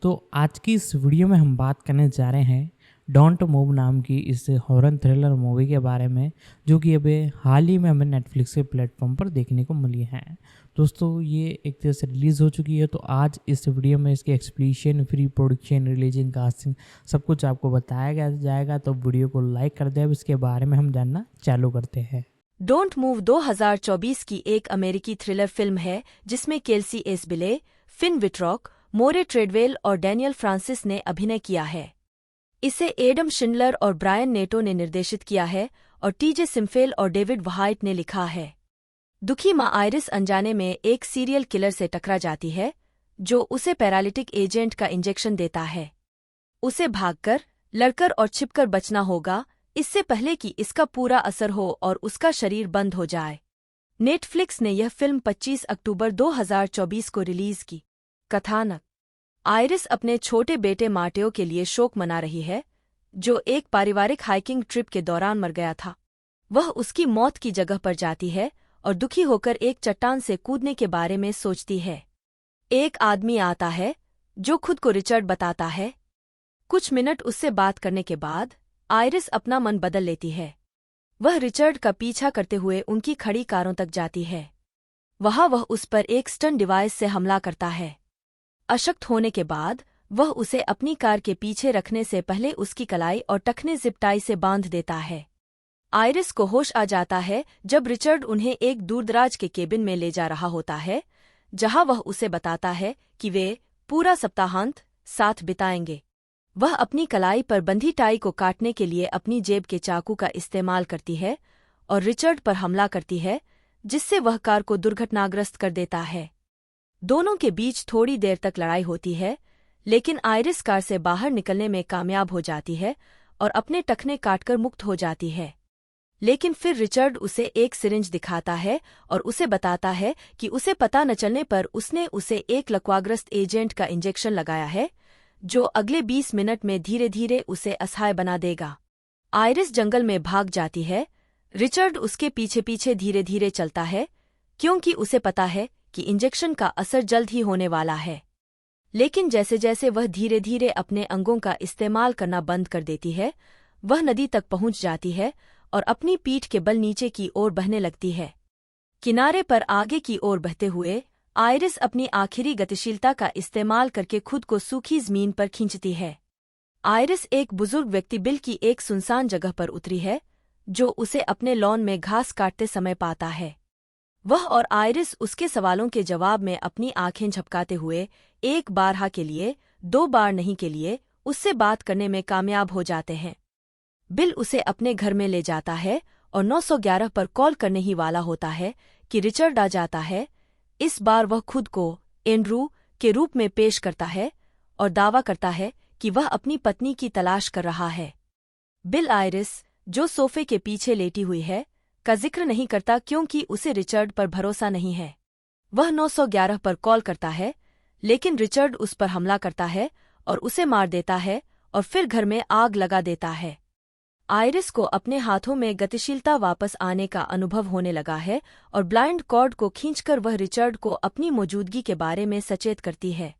तो आज की इस वीडियो में हम बात करने जा रहे हैं डोंट मूव नाम की इस हॉरर थ्रिलर मूवी के बारे में, जो कि अभी हाल ही में हमें नेटफ्लिक्स के प्लेटफॉर्म पर देखने को मिली है। दोस्तों, ये एक तरह से रिलीज़ हो चुकी है, तो आज इस वीडियो में इसके explanation, pre production, releasing, casting सब कुछ आपको बताया जाएगा। तो वीडियो को लाइक कर दे। अब इसके बारे में हम जानना चालू करते हैं। डोंट मूव 2024 की एक अमेरिकी थ्रिलर फिल्म है जिसमें केल्सी एसबिले, फिन विट्रॉक, मोरे ट्रेडवेल और डैनियल फ्रांसिस ने अभिनय किया है। इसे एडम शिंडलर और ब्रायन नेटो ने निर्देशित किया है और टीजे सिम्फेल और डेविड व्हाइट ने लिखा है। दुखी माँ आयरिस अनजाने में एक सीरियल किलर से टकरा जाती है जो उसे पैरालिटिक एजेंट का इंजेक्शन देता है। उसे भागकर, लड़कर और छिपकर बचना होगा, इससे पहले कि इसका पूरा असर हो और उसका शरीर बंद हो जाए। नेटफ्लिक्स ने यह फिल्म 25 अक्टूबर 2024 को रिलीज की। कथानक: आयरिस अपने छोटे बेटे मार्टेओ के लिए शोक मना रही है, जो एक पारिवारिक हाइकिंग ट्रिप के दौरान मर गया था। वह उसकी मौत की जगह पर जाती है और दुखी होकर एक चट्टान से कूदने के बारे में सोचती है। एक आदमी आता है जो खुद को रिचर्ड बताता है। कुछ मिनट उससे बात करने के बाद आयरिस अपना मन बदल लेती है। वह रिचर्ड का पीछा करते हुए उनकी खड़ी कारों तक जाती है। वह उस पर एक स्टन डिवाइस से हमला करता है। अशक्त होने के बाद वह उसे अपनी कार के पीछे रखने से पहले उसकी कलाई और टखने जिप टाई से बांध देता है। आयरिस को होश आ जाता है जब रिचर्ड उन्हें एक दूरदराज के केबिन में ले जा रहा होता है, जहां वह उसे बताता है कि वे पूरा सप्ताहांत साथ बिताएंगे। वह अपनी कलाई पर बंधी टाई को काटने के लिए अपनी जेब के चाकू का इस्तेमाल करती है और रिचर्ड पर हमला करती है, जिससे वह कार को दुर्घटनाग्रस्त कर देता है। दोनों के बीच थोड़ी देर तक लड़ाई होती है, लेकिन आयरिस कार से बाहर निकलने में कामयाब हो जाती है और अपने टखने काटकर मुक्त हो जाती है। लेकिन फिर रिचर्ड उसे एक सिरिंज दिखाता है और उसे बताता है कि उसे पता न चलने पर उसने उसे एक लकवाग्रस्त एजेंट का इंजेक्शन लगाया है, जो अगले 20 मिनट में धीरे धीरे उसे असहाय बना देगा। आयरिस जंगल में भाग जाती है। रिचर्ड उसके पीछे पीछे धीरे धीरे चलता है, क्योंकि उसे पता है कि इंजेक्शन का असर जल्द ही होने वाला है। लेकिन जैसे जैसे वह धीरे धीरे अपने अंगों का इस्तेमाल करना बंद कर देती है, वह नदी तक पहुंच जाती है और अपनी पीठ के बल नीचे की ओर बहने लगती है। किनारे पर आगे की ओर बहते हुए आयरिस अपनी आखिरी गतिशीलता का इस्तेमाल करके खुद को सूखी जमीन पर खींचती है। आयरिस एक बुजुर्ग व्यक्ति बिल की एक सुनसान जगह पर उतरी है, जो उसे अपने लॉन में घास काटते समय पाता है। वह और आयरिस उसके सवालों के जवाब में अपनी आंखें झपकाते हुए एक बार हाँ के लिए, 2 बार नहीं के लिए उससे बात करने में कामयाब हो जाते हैं। बिल उसे अपने घर में ले जाता है और 911 पर कॉल करने ही वाला होता है कि रिचर्ड आ जाता है। इस बार वह खुद को एंड्रू के रूप में पेश करता है और दावा करता है कि वह अपनी पत्नी की तलाश कर रहा है। बिल आयरिस, जो सोफे के पीछे लेटी हुई है, का जिक्र नहीं करता क्योंकि उसे रिचर्ड पर भरोसा नहीं है। वह 911 पर कॉल करता है, लेकिन रिचर्ड उस पर हमला करता है और उसे मार देता है और फिर घर में आग लगा देता है। आयरिस को अपने हाथों में गतिशीलता वापस आने का अनुभव होने लगा है और ब्लाइंड कॉर्ड को खींचकर वह रिचर्ड को अपनी मौजूदगी के बारे में सचेत करती है।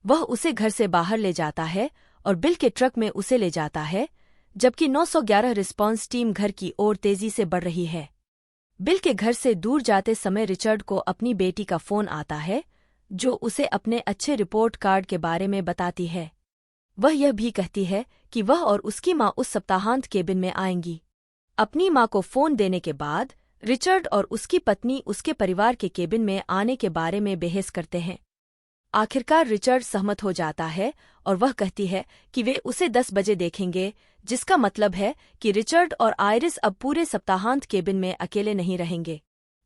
वह उसे घर से बाहर ले जाता है और बिल के ट्रक में उसे ले जाता है, जबकि 911 रिस्पांस टीम घर की ओर तेजी से बढ़ रही है। बिल के घर से दूर जाते समय रिचर्ड को अपनी बेटी का फोन आता है, जो उसे अपने अच्छे रिपोर्ट कार्ड के बारे में बताती है। वह यह भी कहती है कि वह और उसकी माँ उस सप्ताहांत केबिन में आएंगी। अपनी माँ को फोन देने के बाद रिचर्ड और उसकी पत्नी उसके परिवार के केबिन में आने के बारे में बहस करते हैं। आखिरकार रिचर्ड सहमत हो जाता है और वह कहती है कि वे उसे 10 बजे देखेंगे, जिसका मतलब है कि रिचर्ड और आयरिस अब पूरे सप्ताहांत केबिन में अकेले नहीं रहेंगे।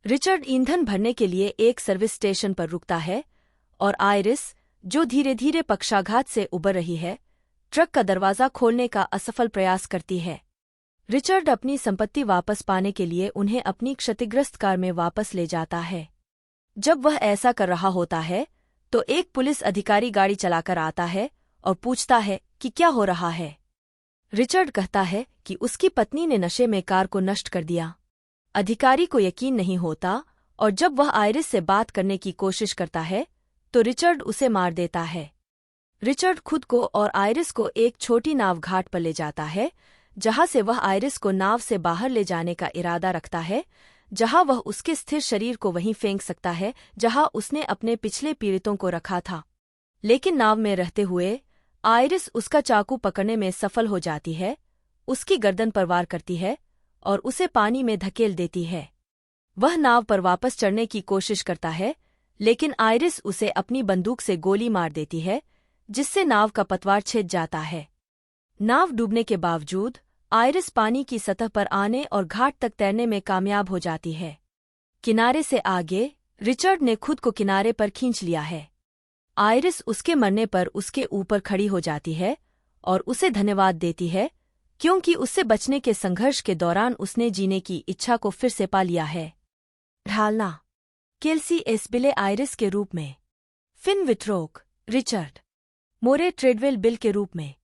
रिचर्ड ईंधन भरने के लिए एक सर्विस स्टेशन पर रुकता है और आयरिस, जो धीरे धीरे पक्षाघात से उबर रही है, ट्रक का दरवाजा खोलने का असफल प्रयास करती है। रिचर्ड अपनी संपत्ति वापस पाने के लिए उन्हें अपनी क्षतिग्रस्त कार में वापस ले जाता है। जब वह ऐसा कर रहा होता है, तो एक पुलिस अधिकारी गाड़ी चलाकर आता है और पूछता है कि क्या हो रहा है। रिचर्ड कहता है कि उसकी पत्नी ने नशे में कार को नष्ट कर दिया। अधिकारी को यकीन नहीं होता और जब वह आयरिस से बात करने की कोशिश करता है, तो रिचर्ड उसे मार देता है। रिचर्ड खुद को और आयरिस को एक छोटी नाव घाट पर ले जाता है, जहां से वह आयरिस को नाव से बाहर ले जाने का इरादा रखता है, जहां वह उसके स्थिर शरीर को वहीं फेंक सकता है जहां उसने अपने पिछले पीड़ितों को रखा था। लेकिन नाव में रहते हुए आयरिस उसका चाकू पकड़ने में सफल हो जाती है, उसकी गर्दन पर वार करती है और उसे पानी में धकेल देती है। वह नाव पर वापस चढ़ने की कोशिश करता है, लेकिन आयरिस उसे अपनी बंदूक से गोली मार देती है, जिससे नाव का पतवार छिद जाता है। नाव डूबने के बावजूद आयरिस पानी की सतह पर आने और घाट तक तैरने में कामयाब हो जाती है। किनारे से आगे रिचर्ड ने खुद को किनारे पर खींच लिया है। आयरिस उसके मरने पर उसके ऊपर खड़ी हो जाती है और उसे धन्यवाद देती है, क्योंकि उससे बचने के संघर्ष के दौरान उसने जीने की इच्छा को फिर से पा लिया है। ढालना: केल्सी एस बिले आयरिस के रूप में, फिन विट्रोक रिचर्ड, मोरे ट्रेडवेल बिल के रूप में,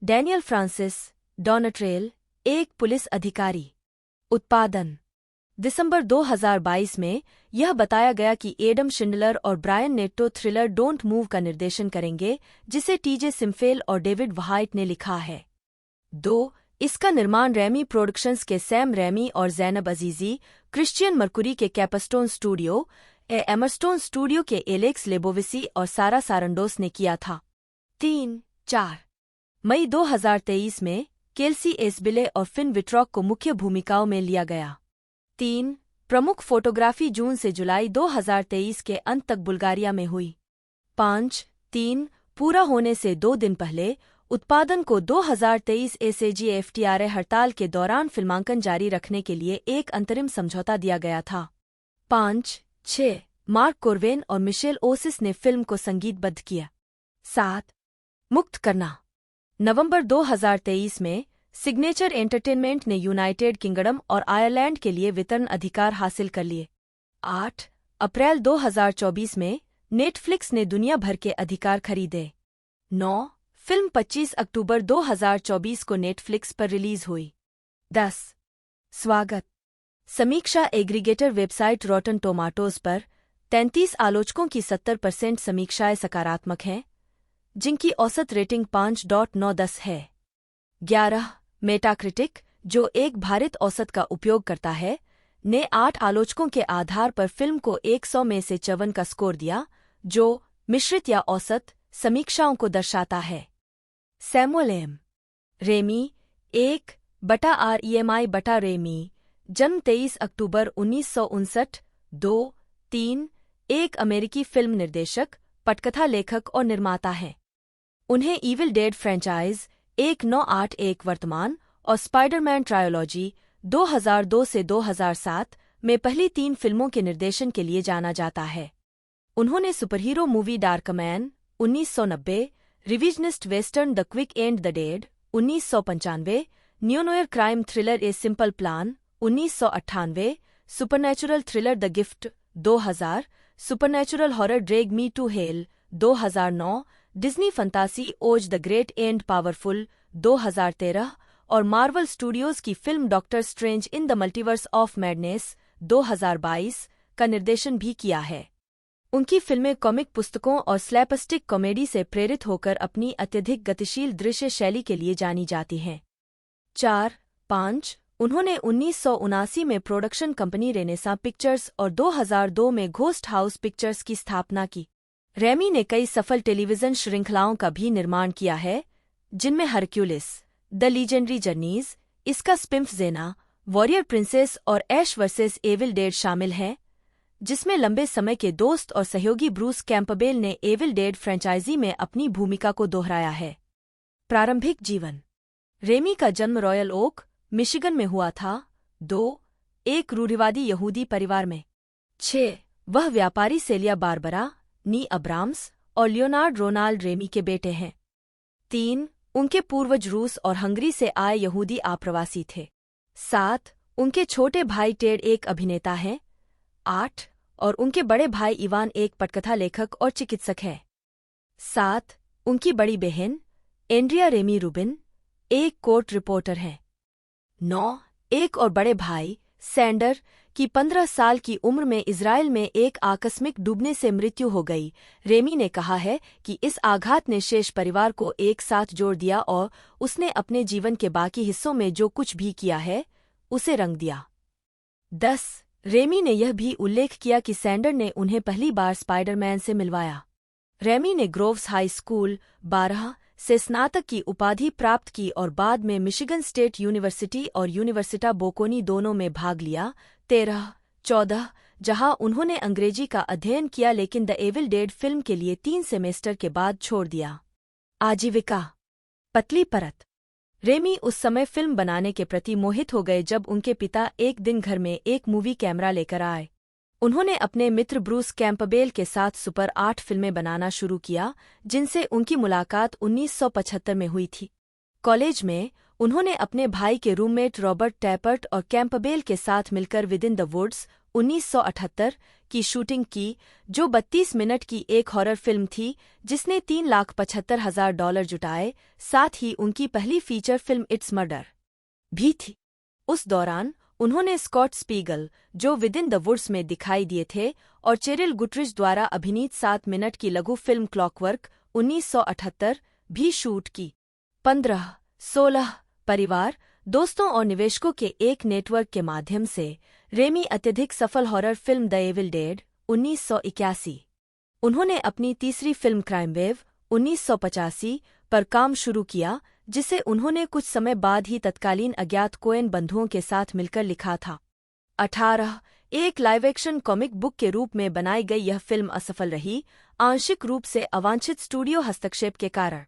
डैनियल फ्रांसिस डॉनट्रेल एक पुलिस अधिकारी। उत्पादन: दिसंबर 2022 में यह बताया गया कि एडम शिंडलर और Brian Netto thriller don't move का निर्देशन करेंगे, जिसे टीजे सिम्फेल और डेविड व्हाइट ने लिखा है। 2. इसका निर्माण रैमी प्रोडक्शंस के सैम रैमी और ज़ैनब अजीजी, क्रिश्चियन मर्कुरी के कैपस्टोन स्टूडियो, एमरस्टोन स्टूडियो के एलेक्स लेबोविसी और सारा सारंडोस ने किया था। 3-4 मई 2023 में केल्सी एस बिले और फिन विट्रॉक को मुख्य भूमिकाओं में लिया गया। 3. प्रमुख फोटोग्राफी जून से जुलाई 2023 के अंत तक बुल्गारिया में हुई। 5-3 पूरा होने से 2 दिन पहले उत्पादन को 2023 SAG-AFTRA हड़ताल के दौरान फिल्मांकन जारी रखने के लिए एक अंतरिम समझौता दिया गया था। 5-6 मार्क कोर्वेन और मिशेल ओसिस ने फिल्म को संगीतबद्ध किया। 7 मुक्त करना: नवंबर 2023 में सिग्नेचर एंटरटेनमेंट ने यूनाइटेड किंगडम और आयरलैंड के लिए वितरण अधिकार हासिल कर लिए। 8 अप्रैल 2024 में नेटफ्लिक्स ने दुनिया भर के अधिकार खरीदे। 9 फिल्म 25 अक्टूबर 2024 को नेटफ्लिक्स पर रिलीज हुई। 10 स्वागत: समीक्षा एग्रीगेटर वेबसाइट रॉटन टोमाटोज पर 33 आलोचकों की 70% समीक्षाएं सकारात्मक हैं, जिनकी औसत रेटिंग 5.9/10 है। 11 मेटाक्रिटिक, जो एक भारित औसत का उपयोग करता है, ने 8 आलोचकों के आधार पर फिल्म को 100 में से 54 का स्कोर दिया, जो मिश्रित या औसत समीक्षाओं को दर्शाता है। Samuel M. Ramie 1/REMI ramie, जन्म 23 अक्टूबर 1959, 2-3 एक अमेरिकी फिल्म निर्देशक, पटकथा लेखक और निर्माता हैं। उन्हें इविल डेड फ्रेंचाइज 1981 वर्तमान और स्पाइडरमैन ट्रायोलॉजी 2002 से 2007 में पहली 3 फिल्मों के निर्देशन के लिए जाना जाता है। उन्होंने superhero movie Darkman 1990, revisionist western the quick and the dead 1995, neo noir crime thriller a simple plan 1998, supernatural thriller the gift 2000, supernatural horror drag me to hell 2009, Disney fantasy Oz the great and powerful 2013 और Marvel studios की film doctor strange in the multiverse of madness 2022 का निर्देशन भी किया है। उनकी फिल्में comic पुस्तकों और स्लैपस्टिक कॉमेडी से प्रेरित होकर अपनी अत्यधिक गतिशील दृश्य शैली के लिए जानी जाती हैं। 4-5 उन्होंने 1979 में प्रोडक्शन कंपनी रेनेसा पिक्चर्स और 2002 में घोस्ट हाउस पिक्चर्स की स्थापना की। रेमी ने कई सफल टेलीविजन श्रृंखलाओं का भी निर्माण किया है, जिनमें हरक्यूलिस, द लीजेंडरी जर्नीज, इसका स्पिम्फ ज़ेना, वॉरियर प्रिंसेस और ऐश वर्सेस एविल डेड शामिल हैं, जिसमें लंबे समय के दोस्त और सहयोगी ब्रूस कैंपबेल ने एविल डेड फ्रेंचाइजी में अपनी भूमिका को दोहराया है। प्रारंभिक जीवन: रेमी का जन्म रॉयल ओक, मिशिगन में हुआ था। 2 एक रूढ़िवादी यहूदी परिवार में। 6 वह व्यापारी सेलिया बारबरा, नी अब्राम्स और लियोनार्ड रोनाल्ड रेमी के बेटे हैं। 3 उनके पूर्वज रूस और हंगरी से आए यहूदी आप्रवासी थे। 7 उनके छोटे भाई टेड एक अभिनेता हैं। 8 और उनके बड़े भाई इवान एक पटकथा लेखक और चिकित्सक है। 7 उनकी बड़ी बहन एंड्रिया रेमी रूबिन एक कोर्ट रिपोर्टर हैं। 9 एक और बड़े भाई सैंडर, कि 15 साल की उम्र में इजराइल में एक आकस्मिक डूबने से मृत्यु हो गई। रेमी ने कहा है कि इस आघात ने शेष परिवार को एक साथ जोड़ दिया और उसने अपने जीवन के बाकी हिस्सों में जो कुछ भी किया है उसे रंग दिया। 10 रेमी ने यह भी उल्लेख किया कि सैंडर ने उन्हें पहली बार स्पाइडरमैन से मिलवाया। रेमी ने ग्रोव्स हाई स्कूल 12 से स्नातक की उपाधि प्राप्त की और बाद में मिशिगन स्टेट यूनिवर्सिटी और यूनिवर्सिटा बोकोनी दोनों में भाग लिया। 13-14 जहां उन्होंने अंग्रेजी का अध्ययन किया लेकिन द एविल डेड फिल्म के लिए 3 सेमेस्टर के बाद छोड़ दिया। आजीविका पतली परत। रेमी उस समय फिल्म बनाने के प्रति मोहित हो गए जब उनके पिता एक दिन घर में एक मूवी कैमरा लेकर आए। उन्होंने अपने मित्र ब्रूस कैंपबेल के साथ सुपर 8 फिल्में बनाना शुरू किया, जिनसे उनकी मुलाकात 1975 में हुई थी। कॉलेज में उन्होंने अपने भाई के रूममेट रॉबर्ट टैपर्ट और कैंपबेल के साथ मिलकर विद इन द वुड्स 1978 की शूटिंग की, जो 32 मिनट की एक हॉरर फिल्म थी जिसने $3,75,000 जुटाए। साथ ही उनकी पहली फीचर फिल्म इट्स मर्डर भी थी। उस दौरान उन्होंने स्कॉट स्पीगल, जो विद इन द वुड्स में दिखाई दिए थे, और चेरिल गुटरिज द्वारा अभिनीत 7 मिनट की लघु फिल्म क्लॉकवर्क 1978 भी शूट की। 15-16 परिवार, दोस्तों और निवेशकों के एक नेटवर्क के माध्यम से रेमी अत्यधिक सफल horror film the evil dead 1981। उन्होंने अपनी तीसरी फिल्म क्राइम वेव 1985 पर काम शुरू किया, जिसे उन्होंने कुछ समय बाद ही तत्कालीन अज्ञात कोएन बंधुओं के साथ मिलकर लिखा था। 18 एक लाइव एक्शन कॉमिक बुक के रूप में बनाई गई यह फिल्म असफल रही, आंशिक रूप से अवांछित स्टूडियो हस्तक्षेप के कारण।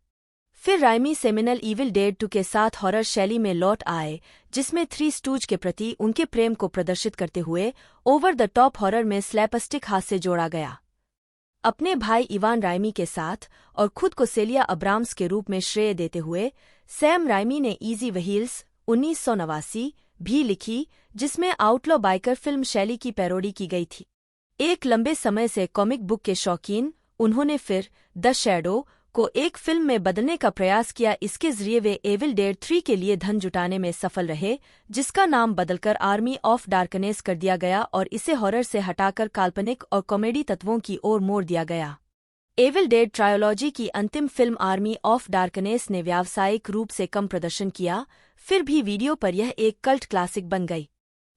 फिर राइमी सेमिनल इविल डेड 2 के साथ हॉरर शैली में लौट आए, जिसमें थ्री स्टूज के प्रति उनके प्रेम को प्रदर्शित करते हुए ओवर द टॉप हॉरर में स्लैपस्टिक हास्य जोड़ा गया। अपने भाई इवान राइमी के साथ और खुद को सेलिया अब्राम्स के रूप में श्रेय देते हुए सैम राइमी ने इजी व्हील्स 1989 भी लिखी, जिसमें आउटलॉ बाइकर फिल्म शैली की पैरोडी की गई थी। एक लंबे समय से कॉमिक बुक के शौकीन, उन्होंने फिर द शैडो को एक फिल्म में बदलने का प्रयास किया। इसके जरिए वे एविल डेड 3 के लिए धन जुटाने में सफल रहे, जिसका नाम बदलकर आर्मी ऑफ डार्कनेस कर दिया गया और इसे हॉरर से हटाकर काल्पनिक और कॉमेडी तत्वों की ओर मोड़ दिया गया। एविल डेड ट्रायोलॉजी की अंतिम फिल्म आर्मी ऑफ डार्कनेस ने व्यावसायिक रूप से कम प्रदर्शन किया, फिर भी वीडियो पर यह एक कल्ट क्लासिक बन गई।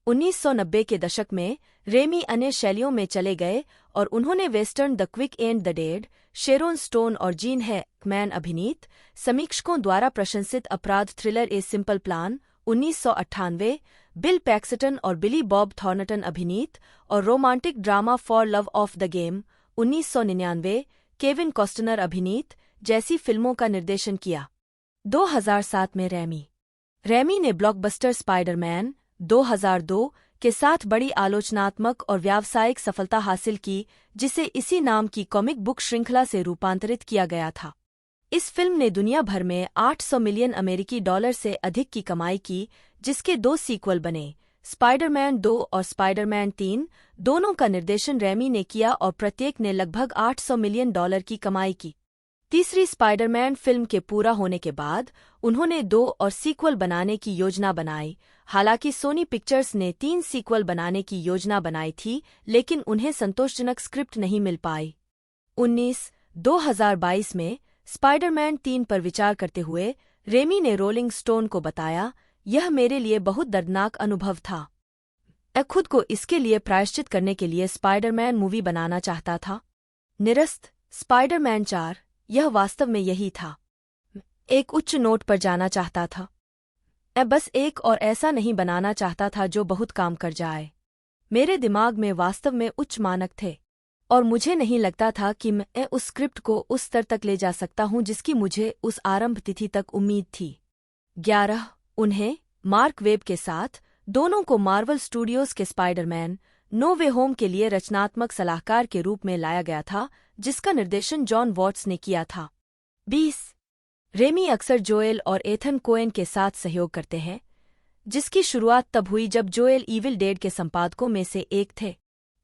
1990 के दशक में रेमी अन्य शैलियों में चले गए और उन्होंने western the quick and the dead, Charon stone और जीन हैकमैन अभिनीत, समीक्षकों द्वारा प्रशंसित अपराध thriller a simple plan 1998, bill Paxton और बिली बॉब थॉर्नटन अभिनीत, और romantic drama for love of the game 1999, Kevin Costner अभिनीत, जैसी फिल्मों का निर्देशन किया। 2007 में रेमी ने ब्लॉकबस्टर स्पाइडरमैन 2002 के साथ बड़ी आलोचनात्मक और व्यावसायिक सफलता हासिल की, जिसे इसी नाम की कॉमिक बुक श्रृंखला से रूपांतरित किया गया था। इस फिल्म ने दुनिया भर में $800 मिलियन से अधिक की कमाई की, जिसके 2 सीक्वल बने, स्पाइडरमैन 2 और स्पाइडरमैन 3। दोनों का निर्देशन रेमी ने किया और प्रत्येक ने लगभग $800 मिलियन की कमाई की। तीसरी स्पाइडरमैन फिल्म के पूरा होने के बाद उन्होंने 2 और सीक्वल बनाने की योजना बनाई। हालांकि सोनी पिक्चर्स ने 3 सीक्वल बनाने की योजना बनाई थी, लेकिन उन्हें संतोषजनक स्क्रिप्ट नहीं मिल पाई। 2022 में स्पाइडरमैन 3 पर विचार करते हुए रेमी ने रोलिंग स्टोन को बताया, यह मेरे लिए बहुत दर्दनाक अनुभव था। मैं खुद को इसके लिए प्रायश्चित करने के लिए स्पाइडरमैन मूवी बनाना चाहता था। निरस्त स्पाइडरमैन 4, यह वास्तव में यही था। एक उच्च नोट पर जाना चाहता था। मैं बस एक और ऐसा नहीं बनाना चाहता था जो बहुत काम कर जाए। मेरे दिमाग में वास्तव में उच्च मानक थे और मुझे नहीं लगता था कि मैं उस स्क्रिप्ट को उस स्तर तक ले जा सकता हूं जिसकी मुझे उस आरंभ तिथि तक उम्मीद थी। 11 उन्हें मार्क वेब के साथ, दोनों को मार्वल स्टूडियोज के स्पाइडरमैन नो वे होम के लिए रचनात्मक सलाहकार के रूप में लाया गया था, जिसका निर्देशन जॉन वॉट्स ने किया था। 20 रेमी अक्सर जोएल और एथन कोएन के साथ सहयोग करते हैं, जिसकी शुरुआत तब हुई जब जोएल इविल डेड के संपादकों में से एक थे।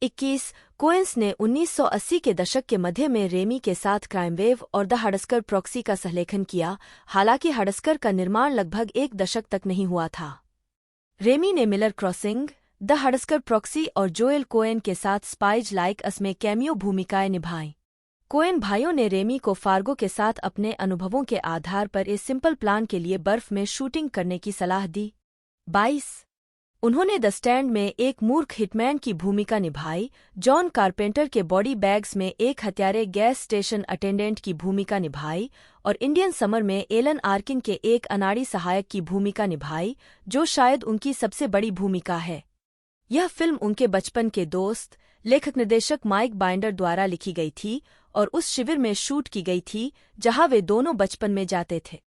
21 कोएन्स ने 1980 के दशक के मध्य में रेमी के साथ क्राइम वेव और द हडस्कर प्रॉक्सी का सहलेखन किया, हालांकि हडस्कर का निर्माण लगभग 1 दशक तक नहीं हुआ था। रेमी ने मिलर क्रॉसिंग, द हडस्कर प्रॉक्सी और जोएल कोएन के साथ स्पाइज लाइक अस में कैमियो भूमिकाएं निभाईं। कोएन भाइयों ने रेमी को फार्गो के साथ अपने अनुभवों के आधार पर इस सिंपल प्लान के लिए बर्फ में शूटिंग करने की सलाह दी। 22 उन्होंने द स्टैंड में एक मूर्ख हिटमैन की भूमिका निभाई, जॉन कारपेंटर के बॉडी बैग्स में एक हत्यारे गैस स्टेशन अटेंडेंट की भूमिका निभाई और इंडियन समर में एलन आर्किन के एक अनाड़ी सहायक की भूमिका निभाई, जो शायद उनकी सबसे बड़ी भूमिका है। यह फिल्म उनके बचपन के दोस्त, लेखक निर्देशक माइक बाइंडर द्वारा लिखी गई थी और उस शिविर में शूट की गई थी जहां वे दोनों बचपन में जाते थे।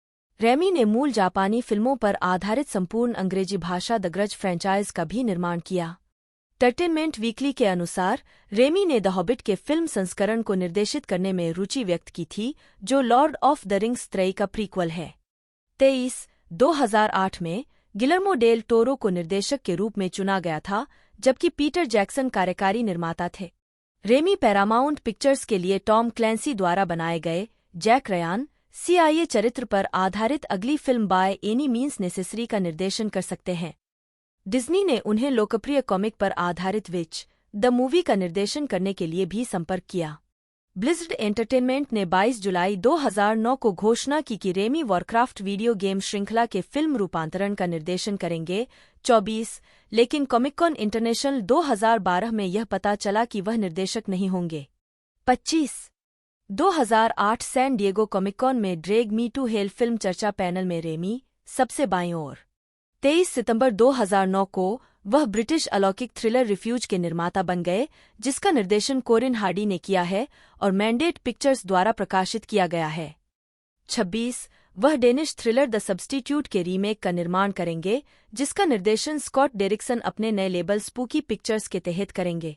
रेमी ने मूल जापानी फिल्मों पर आधारित संपूर्ण अंग्रेजी भाषा द ग्रज फ्रेंचाइज का भी निर्माण किया। एंटरटेनमेंट वीकली के अनुसार रेमी ने द हॉबिट के फिल्म संस्करण को निर्देशित करने में रुचि व्यक्त की थी, जो लॉर्ड ऑफ द रिंग्स त्रयी का प्रीक्वल है। 2008 में गिलर्मो डेल टोरो को निर्देशक के रूप में चुना गया था, जबकि पीटर जैक्सन कार्यकारी निर्माता थे। रेमी पैरामाउंट पिक्चर्स के लिए टॉम क्लैंसी द्वारा बनाए गए जैक रयान CIA चरित्र पर आधारित अगली film by any means necessary का निर्देशन कर सकते हैं। डिज्नी ने उन्हें लोकप्रिय कॉमिक पर आधारित विच द मूवी का निर्देशन करने के लिए भी संपर्क किया। ब्लिज़र्ड एंटरटेनमेंट ने 22 जुलाई 2009 को घोषणा की कि रेमी वॉरक्राफ्ट वीडियो गेम श्रृंखला के फिल्म रूपांतरण का निर्देशन करेंगे। 24 लेकिन कॉमिक-कॉन इंटरनेशनल 2012 में यह पता चला कि वह निर्देशक नहीं होंगे। 25 2008 सैन डिएगो कॉमिक-कॉन में drag me to hell film चर्चा पैनल में रेमी सबसे बाईं ओर। 23 सितंबर 2009 को वह ब्रिटिश अलौकिक थ्रिलर रिफ्यूज के निर्माता बन गए, जिसका निर्देशन कोरिन हार्डी ने किया है और मैंडेट पिक्चर्स द्वारा प्रकाशित किया गया है। 26 वह डेनिश थ्रिलर द सब्स्टिट्यूट के रीमेक का निर्माण करेंगे, जिसका निर्देशन स्कॉट डेरिक्सन अपने नए लेबल स्पूकी पिक्चर्स के तहत करेंगे।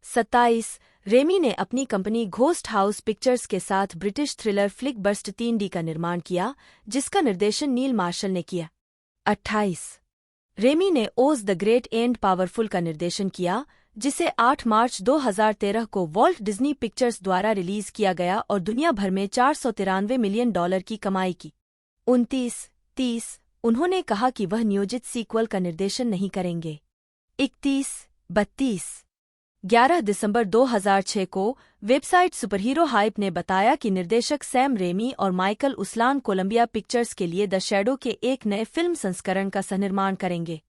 27 रेमी ने अपनी कंपनी घोस्ट हाउस पिक्चर्स के साथ British thriller flick burst 3D का निर्माण किया, जिसका निर्देशन नील मार्शल ने किया। 28 रेमी ने ओज द ग्रेट एंड पावरफुल का निर्देशन किया, जिसे 8 मार्च 2013 को वॉल्ट डिज्नी पिक्चर्स द्वारा रिलीज किया गया और दुनिया भर में $493 मिलियन की कमाई की। 29-30 उन्होंने कहा कि वह नियोजित सीक्वल का निर्देशन नहीं करेंगे। 31-32 11 दिसंबर 2006 को वेबसाइट सुपरहीरो हाइप ने बताया कि निर्देशक सैम रेमी और माइकल उसलान कोलंबिया पिक्चर्स के लिए द शैडो के एक नए फिल्म संस्करण का सहनिर्माण करेंगे।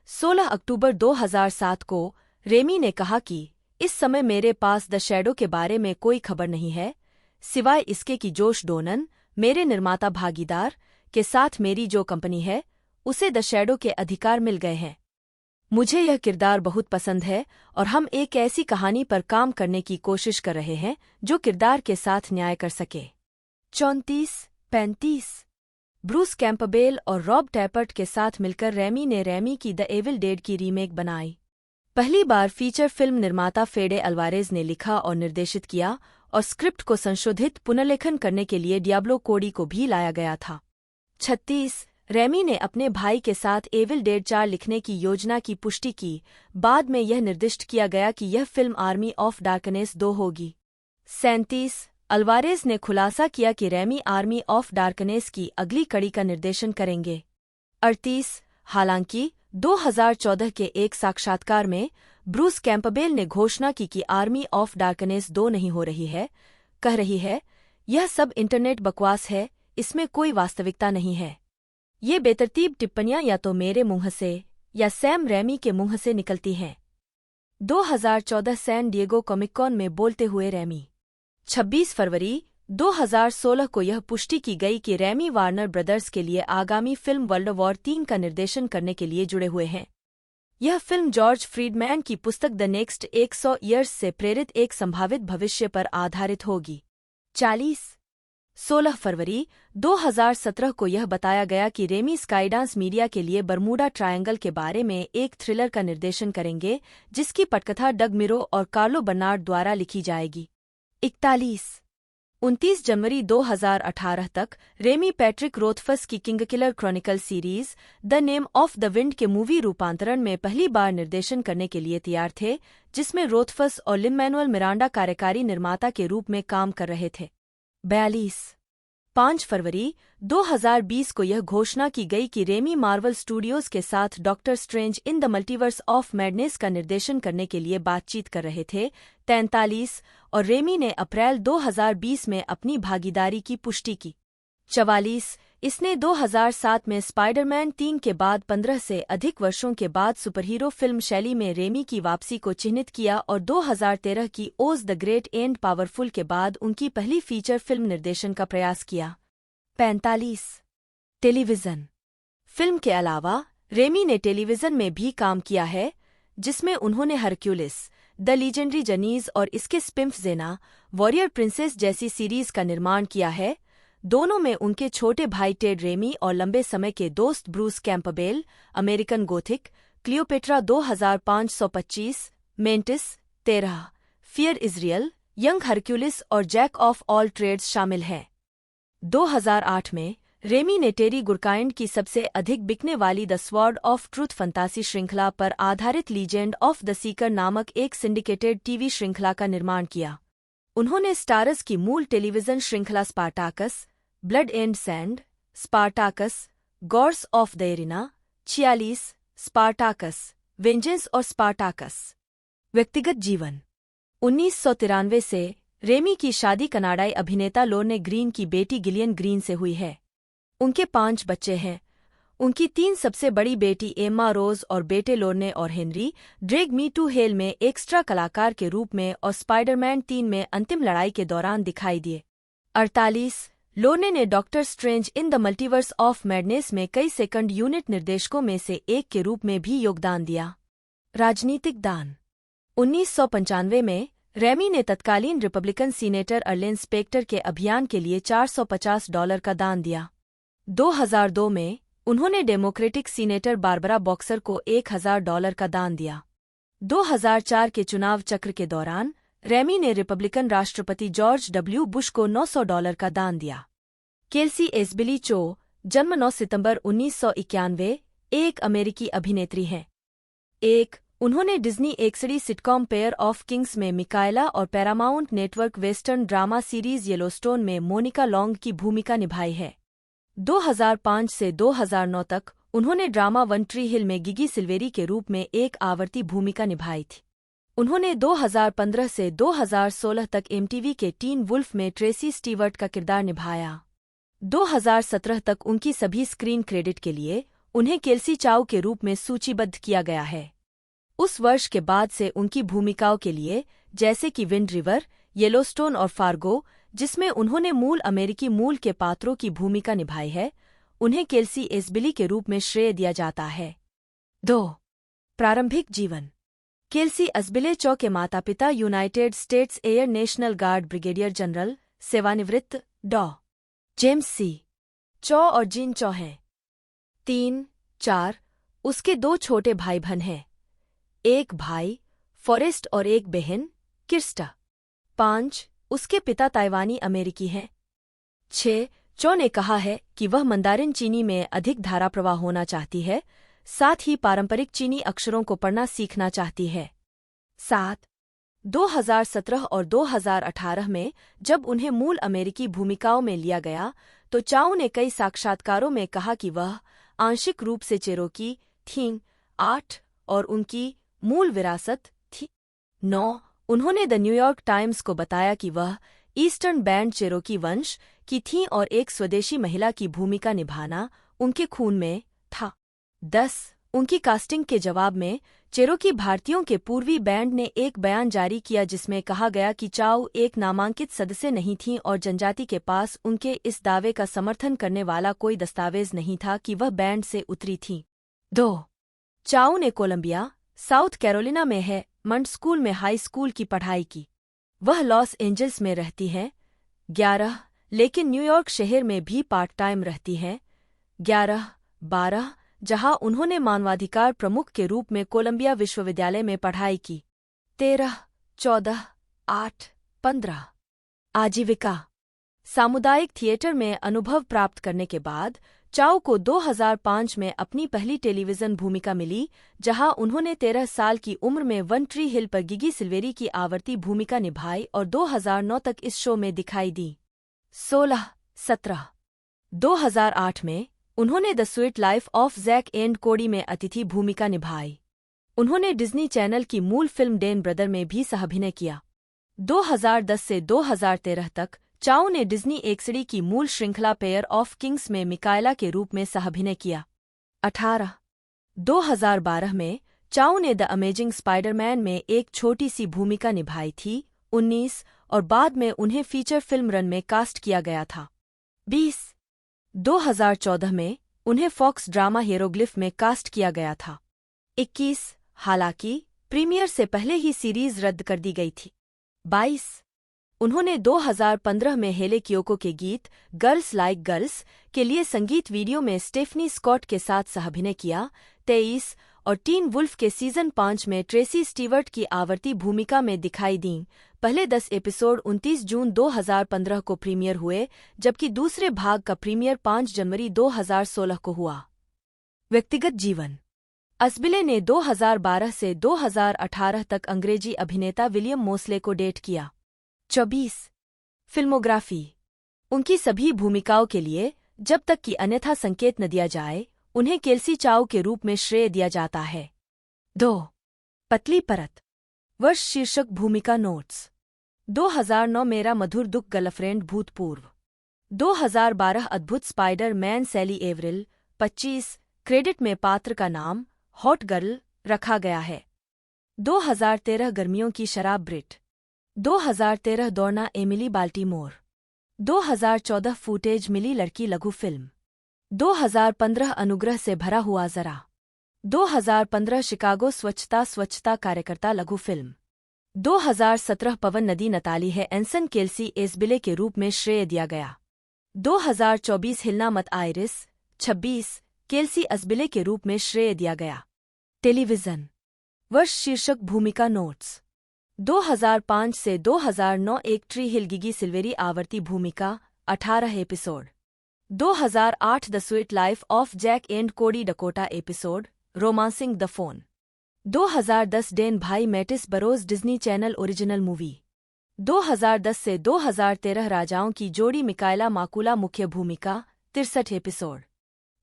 16 अक्टूबर 2007 को रेमी ने कहा कि इस समय मेरे पास द शैडो के बारे में कोई खबर नहीं है, सिवाय इसके कि जोश डोनन, मेरे निर्माता भागीदार, के साथ मेरी जो कंपनी है, उसे द शैडो के अधिकार मिल गए हैं। मुझे यह किरदार बहुत पसंद है और हम एक ऐसी कहानी पर काम करने की कोशिश कर रहे हैं जो किरदार के साथ न्याय कर सके। 34-35 ब्रूस कैंपबेल और रॉब टैपर्ट के साथ मिलकर रेमी ने रेमी की द एविल डेड की रीमेक बनाई। पहली बार फीचर फिल्म निर्माता फेडे अल्वारेज ने लिखा और निर्देशित किया और स्क्रिप्ट को संशोधित पुनर्लेखन करने के लिए डियाब्लो कोडी को भी लाया गया था। 36 रेमी ने अपने भाई के साथ एविल डेड 4 लिखने की योजना की पुष्टि की। बाद में यह निर्दिष्ट किया गया कि यह फिल्म आर्मी ऑफ डार्कनेस 2 होगी। 37 अल्वारेज ने खुलासा किया कि रेमी आर्मी ऑफ डार्कनेस की अगली कड़ी का निर्देशन करेंगे। 38 हालांकि 2014 के एक साक्षात्कार में ब्रूस कैंपबेल ने घोषणा की कि आर्मी ऑफ डार्कनेस 2 नहीं हो रही है, कह रही है, यह सब इंटरनेट बकवास है, इसमें कोई वास्तविकता नहीं है। ये बेतरतीब टिप्पणियां या तो मेरे मुंह से या सैम रेमी के मुंह से निकलती हैं। 2014 सैन डिएगो कॉमिक-कॉन में बोलते हुए रेमी। 26 फरवरी 2016 को यह पुष्टि की गई कि रेमी वार्नर ब्रदर्स के लिए आगामी फिल्म वर्ल्ड वॉर 3 का निर्देशन करने के लिए जुड़े हुए हैं। यह फिल्म जॉर्ज फ्रीडमैन की पुस्तक द नेक्स्ट 100 ईयर्स से प्रेरित एक संभावित भविष्य पर आधारित होगी। 16 फरवरी 2017 को यह बताया गया कि रेमी स्काईडांस मीडिया के लिए बरमूडा ट्रायंगल के बारे में एक थ्रिलर का निर्देशन करेंगे, जिसकी पटकथा डग मिरो और कार्लो बर्नार्ड द्वारा लिखी जाएगी। 29 जनवरी 2018 तक रेमी पैट्रिक रोथफस की Kingkiller chronicle series the name of the wind के मूवी रूपांतरण में पहली बार निर्देशन करने के लिए तैयार थे, जिसमें रोथफस और लिन-मैनुअल मिरांडा कार्यकारी निर्माता के रूप में काम कर रहे थे। 42 5 फरवरी 2020 को यह घोषणा की गई कि रेमी मार्वल स्टूडियोज के साथ doctor strange in the multiverse of madness का निर्देशन करने के लिए बातचीत कर रहे थे। 43 और रेमी ने अप्रैल 2020 में अपनी भागीदारी की पुष्टि की। 44 इसने 2007 में स्पाइडरमैन 3 के बाद 15 से अधिक वर्षों के बाद सुपरहीरो फिल्म शैली में रेमी की वापसी को चिह्नित किया और 2013 की ओज द ग्रेट एंड पावरफुल के बाद उनकी पहली फीचर फिल्म निर्देशन का प्रयास किया। 45 टेलीविज़न फिल्म के अलावा रेमी ने टेलीविज़न में भी काम किया है, जिसमें उन्होंने हरक्यूलिस, द लीजेंडरी जनीज और इसके स्पिंफ जेना, वॉरियर प्रिंसेस जैसी सीरीज का निर्माण किया है। दोनों में उनके छोटे भाई टेड रेमी और लंबे समय के दोस्त Bruce Campbell, American Gothic, Cleopatra 2525, mantis 13, fear Israel, young Hercules और जैक ऑफ ऑल ट्रेड्स शामिल हैं। 2008 में रेमी ने टेरी गुरकाइंड की सबसे अधिक बिकने वाली द स्वॉर्ड ऑफ ट्रूथ फंतासी श्रृंखला पर आधारित लीजेंड ऑफ द सीकर नामक एक सिंडिकेटेड टीवी श्रृंखला का निर्माण किया। उन्होंने स्टारस की मूल टेलीविजन श्रृंखला Spartacus, blood and sand, Spartacus, gods of the arena, 46, Spartacus, vengeance और स्पार्टाकस। व्यक्तिगत जीवन 1993 से रेमी की शादी कनाडाई अभिनेता लोर्ने ग्रीन की बेटी गिलियन ग्रीन से हुई है। उनके 5 बच्चे हैं। उनकी 3 सबसे बड़ी बेटी एम्मा रोज और बेटे लोर्ने और Henry drag me to hell में एक्स्ट्रा कलाकार के रूप में और स्पाइडरमैन 3 में अंतिम लड़ाई के दौरान दिखाई दिए। 48 लोर्ने ने doctor strange in the multiverse of madness में कई सेकंड यूनिट निर्देशकों में से एक के रूप में भी योगदान दिया। राजनीतिक दान 1995 में रेमी ने तत्कालीन रिपब्लिकन सीनेटर अर्लेन स्पेक्टर के अभियान के लिए $450 का दान दिया। 2002 में उन्होंने डेमोक्रेटिक सीनेटर बारबरा बॉक्सर को $1000 का दान दिया। 2004 के चुनाव चक्र के दौरान रेमी ने रिपब्लिकन राष्ट्रपति जॉर्ज डब्ल्यू बुश को $900 का दान दिया। केल्सी एसबिली चो, जन्म 9 सितंबर 1991, एक अमेरिकी अभिनेत्री हैं। 1 उन्होंने Disney XD sitcom pair of Kings में मिकाएला और Paramount network western drama series Yellowstone में मोनिका लॉन्ग की भूमिका निभाई है। 2005 से 2009 तक उन्होंने ड्रामा वन ट्री हिल में गिगी सिल्वेरी के रूप में एक आवर्ती भूमिका निभाई थी। उन्होंने 2015 से 2016 तक एमटीवी के टीन वुल्फ में ट्रेसी स्टीवर्ट का किरदार निभाया। 2017 तक उनकी सभी स्क्रीन क्रेडिट के लिए उन्हें केल्सी चाउ के रूप में सूचीबद्ध किया गया है। उस वर्ष के बाद से उनकी भूमिकाओं के लिए, जैसे कि विंड रिवर, येलोस्टोन और फार्गो, जिसमें उन्होंने मूल अमेरिकी मूल के पात्रों की भूमिका निभाई है, उन्हें केल्सी एसबिली के रूप में श्रेय दिया जाता है। 2 प्रारंभिक जीवन केल्सी एसबिले चौ के माता-पिता United states air national guard brigadier general, सेवानिवृत्त डॉ. जेम्स सी. चौ और जीन चौ हैं। 3, 4 उसके 2 छोटे भाई बहन हैं। एक भाई, फॉरेस्ट और एक बहन, किर्स्टा। 5 उसके पिता ताइवानी अमेरिकी हैं। 6 चौ ने कहा है कि वह मंदारिन चीनी में अधिक धारा प्रवाह होना चाहती है, साथ ही पारंपरिक चीनी अक्षरों को पढ़ना सीखना चाहती है। 7 2017 और 2018 में जब उन्हें मूल अमेरिकी भूमिकाओं में लिया गया तो चाउ ने कई साक्षात्कारों में कहा कि वह आंशिक रूप से चेरोकी थीं। 8 और उनकी मूल विरासत थी। 9 उन्होंने द न्यूयॉर्क टाइम्स को बताया कि वह ईस्टर्न बैंड चेरोकी वंश की थीं और एक स्वदेशी महिला की भूमिका निभाना उनके खून में था। 10 उनकी कास्टिंग के जवाब में चेरोकी भारतीयों के पूर्वी बैंड ने एक बयान जारी किया जिसमें कहा गया कि चाउ एक नामांकित सदस्य नहीं थीं और जनजाति के पास उनके इस दावे का समर्थन करने वाला कोई दस्तावेज नहीं था कि वह बैंड से उतरी थीं। 2 चाउ ने कोलंबिया, साउथ कैरोलिना में है मंड स्कूल में हाई स्कूल की पढ़ाई की। वह लॉस एंजल्स में रहती हैं। 11 लेकिन न्यूयॉर्क शहर में भी पार्ट टाइम रहती हैं। 11 12 जहां उन्होंने मानवाधिकार प्रमुख के रूप में कोलंबिया विश्वविद्यालय में पढ़ाई की। 13 14 8 15 आजीविका सामुदायिक थिएटर में अनुभव प्राप्त करने के बाद चाउ को 2005 में अपनी पहली टेलीविजन भूमिका मिली, जहां उन्होंने 13 साल की उम्र में वन ट्री हिल पर गिगी सिल्वेरी की आवर्ती भूमिका निभाई और 2009 तक इस शो में दिखाई दी। 16 17 2008 में उन्होंने the sweet life of Jack and Cody में अतिथि भूमिका निभाई। उन्होंने डिज्नी चैनल की मूल फिल्म डेन ब्रदर में भी सहाभिनय किया। 2010 से 2013 तक चाउ ने डिज्नी एक्सडी की मूल श्रृंखला पेयर ऑफ किंग्स में मिकाएला के रूप में सहाभिनय किया। 18 2012 में चाउ ने द अमेजिंग स्पाइडरमैन में एक छोटी सी भूमिका निभाई थी। 19 और बाद में उन्हें फीचर फिल्म रन में कास्ट किया गया था। 20 2014 में उन्हें फॉक्स ड्रामा हीरोग्लिफ में कास्ट किया गया था। 21 हालांकि प्रीमियर से पहले ही सीरीज रद्द कर दी गई थी। 22 उन्होंने 2015 में हेले कियोको के गीत गर्ल्स लाइक गर्ल्स के लिए संगीत वीडियो में स्टेफनी स्कॉट के साथ सहाभिनय किया। 23 और टीन वुल्फ के सीजन 5 में ट्रेसी स्टीवर्ट की आवर्ती भूमिका में दिखाई दीं। पहले 10 एपिसोड 29 जून 2015 को प्रीमियर हुए, जबकि दूसरे भाग का प्रीमियर 5 जनवरी 2016 को हुआ। व्यक्तिगत जीवन। अस्बिले ने 2012 से 2018 तक अंग्रेजी अभिनेता विलियम मोसले को डेट किया। 24 फिल्मोग्राफी। उनकी सभी भूमिकाओं के लिए, जब तक कि अन्यथा संकेत न दिया जाए, उन्हें केल्सी चाउ के रूप में श्रेय दिया जाता है। 2 पतली परत। वर्ष शीर्षक भूमिका नोट्स। 2009 मेरा मधुर दुख गर्लफ्रेंड भूतपूर्व। 2012 अद्भुत स्पाइडर मैन सैली एवरिल। 25 क्रेडिट में पात्र का नाम हॉट गर्ल रखा गया है। 2013 गर्मियों की शराब ब्रिट। 2013 दौड़ना एमिली बाल्टीमोर। 2014 फुटेज मिली लड़की लघु फिल्म। 2015 अनुग्रह से भरा हुआ जरा। 2015 शिकागो स्वच्छता कार्यकर्ता लघु फिल्म। 2017 पवन नदी नताली है एंसन केल्सी एसबिले के रूप में श्रेय दिया गया। 2024 हिलना मत आइरिस। 26 केल्सी असबिले के रूप में श्रेय दिया गया। टेलीविजन। वर्ष शीर्षक भूमिका नोट्स। 2005 से 2009 एक ट्री हिल गिगी सिल्वेरी आवर्ती भूमिका 18 episode. 2008 the sweet life of Jack and Cody Dakota episode romancing the phone. 2010 Den भाई Mattis Burrows Disney channel original movie. 2010 से 2013 राजाओं की जोड़ी मिकाएला माकुला मुख्य भूमिका 63 एपिसोड।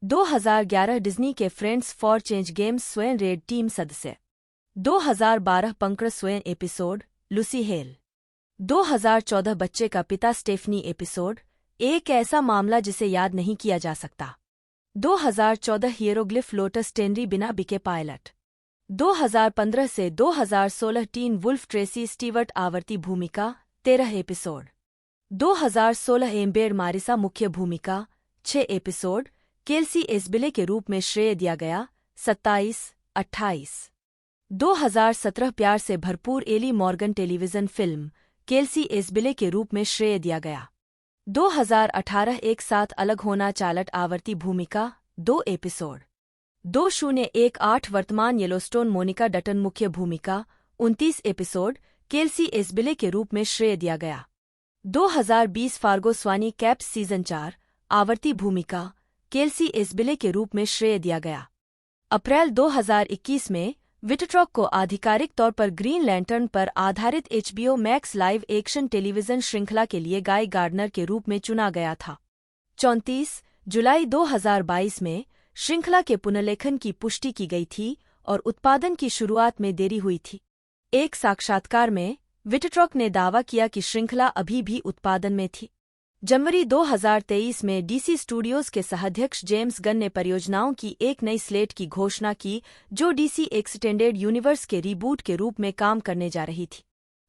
2011 डिज्नी के फ्रेंड्स फॉर चेंज गेम्स स्वयं रेड टीम सदस्य। 2012 पंकड़ स्वयं एपिसोड लूसी हेल। 2014 बच्चे का पिता स्टेफनी एपिसोड एक ऐसा मामला जिसे याद नहीं किया जा सकता। 2014 हीरोग्लिफ लोटस टेनरी बिना बिके पायलट। 2015 से 2016 टीन वुल्फ ट्रेसी स्टीवर्ट आवर्ती भूमिका 13 एपिसोड। 2016 एम्बेड मारिसा मुख्य भूमिका 6 एपिसोड केल्सी एसबिले के रूप में श्रेय दिया गया। 27-28 2017 प्यार से भरपूर Ellie Morgan television film Kelsey Asbille के रूप में श्रेय दिया गया। 2018 एक साथ अलग होना चालट आवर्ती भूमिका 2 एपिसोड। 2018 वर्तमान येलोस्टोन मोनिका डटन मुख्य भूमिका 29 एपिसोड केल्सी एसबिले के रूप में श्रेय दिया गया। 2020 फार्गो स्वानी कैप्स सीजन 4 आवर्ती भूमिका केल्सी एसबिले के रूप में श्रेय दिया गया। अप्रैल 2021 में विटट्रॉक को आधिकारिक तौर पर ग्रीन लैंटर्न पर आधारित HBO max live action television श्रृंखला के लिए गाय गार्डनर के रूप में चुना गया था। 34 जुलाई 2022 में श्रृंखला के पुनर्लेखन की पुष्टि की गई थी और उत्पादन की शुरुआत में देरी हुई थी। एक साक्षात्कार में विटट्रॉक ने दावा किया कि श्रृंखला अभी भी उत्पादन में थी। जनवरी 2023 में डीसी स्टूडियोज के सहाध्यक्ष जेम्स गन ने परियोजनाओं की एक नई स्लेट की घोषणा की जो डीसी एक्सटेंडेड यूनिवर्स के रीबूट के रूप में काम करने जा रही थी।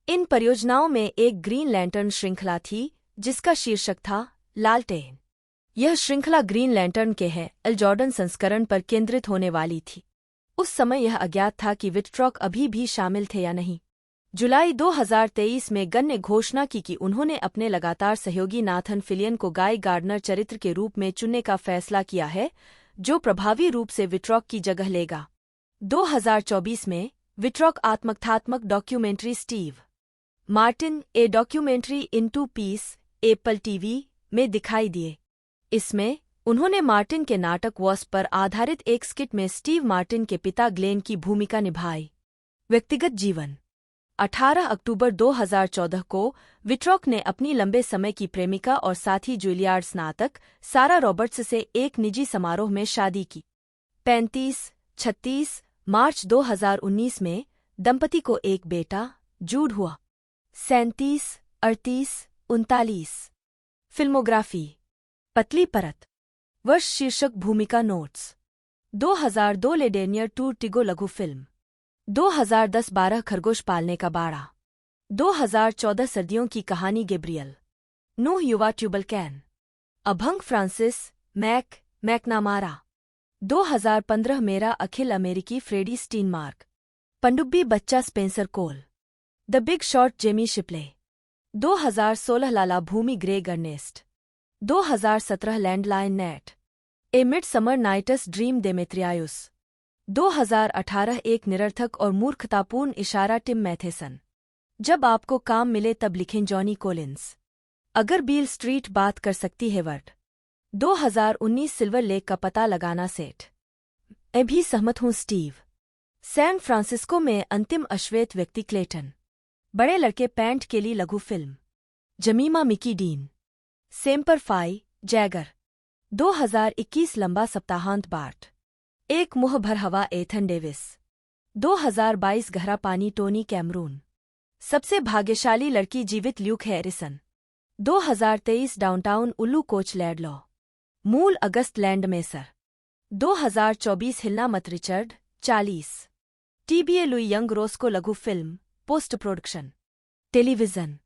इन परियोजनाओं में एक ग्रीन लैंटर्न श्रृंखला थी जिसका शीर्षक था लालटेन। यह श्रृंखला ग्रीन लैंटर्न के है एल जॉर्डन संस्करण पर केंद्रित होने वाली थी। उस समय यह अज्ञात था कि विटट्रॉक अभी भी शामिल थे या नहीं। जुलाई 2023 में गन ने घोषणा की कि उन्होंने अपने लगातार सहयोगी नाथन फिलियन को गाय गार्डनर चरित्र के रूप में चुनने का फैसला किया है, जो प्रभावी रूप से विटट्रॉक की जगह लेगा। 2024 में विटट्रॉक आत्मकथात्मक documentary Steve Martin a documentary in two piece Apple TV में दिखाई दिए। इसमें उन्होंने मार्टिन के नाटक वॉस्प पर आधारित एक स्किट में स्टीव मार्टिन के पिता ग्लेन की भूमिका निभाई। व्यक्तिगत जीवन। 18 अक्टूबर 2014 को विट्रॉक ने अपनी लंबे समय की प्रेमिका और साथी जूलियार्ड स्नातक सारा रॉबर्ट्स से एक निजी समारोह में शादी की। 35-36 मार्च 2019 में दंपति को एक बेटा जूड हुआ। 37-38-39 फिल्मोग्राफी पतली परत वर्ष शीर्षक भूमिका नोट्स 2002 लेडेनियर टूर टिगो लघु फिल्म 2010-12 खरगोश पालने का बाड़ा 2014 सर्दियों की कहानी गैब्रियल नूह युवा ट्यूबलकैन अभंग फ्रांसिस मैकनामारा 2015 मेरा अखिल अमेरिकी फ्रेडी स्टीनमार्क पनडुब्बी बच्चा Spencer Cole the big shot Jamie Shipley 2016 la la भूमि Greg Ernest 2017 landline Nate a midsummer night's dream Demetrius 2018 एक निरर्थक और मूर्खतापूर्ण इशारा टिम मैथेसन जब आपको काम मिले तब लिखें जॉनी कोलिंस अगर बील स्ट्रीट बात कर सकती है वर्ड 2019 सिल्वर लेक का पता लगाना सेट मैं भी सहमत हूँ स्टीव सैन फ्रांसिस्को में अंतिम अश्वेत व्यक्ति क्लेटन बड़े लड़के पैंट के लिए लघु film Jemima Mickey Dean Semper Fi Jagger 2021 लंबा सप्ताहांत बार्ट एक मुँह भर हवा एथन डेविस 2022 गहरा पानी टोनी कैमरून सबसे भाग्यशाली लड़की जीवित ल्यूक हैरिसन 2023 डाउनटाउन उल्लू कोच लैडलॉ मूल अगस्त लैंड मेसर 2024 हिलना मत Richard 40 TBA Louis young Roscoe लघु फिल्म पोस्ट प्रोडक्शन टेलीविजन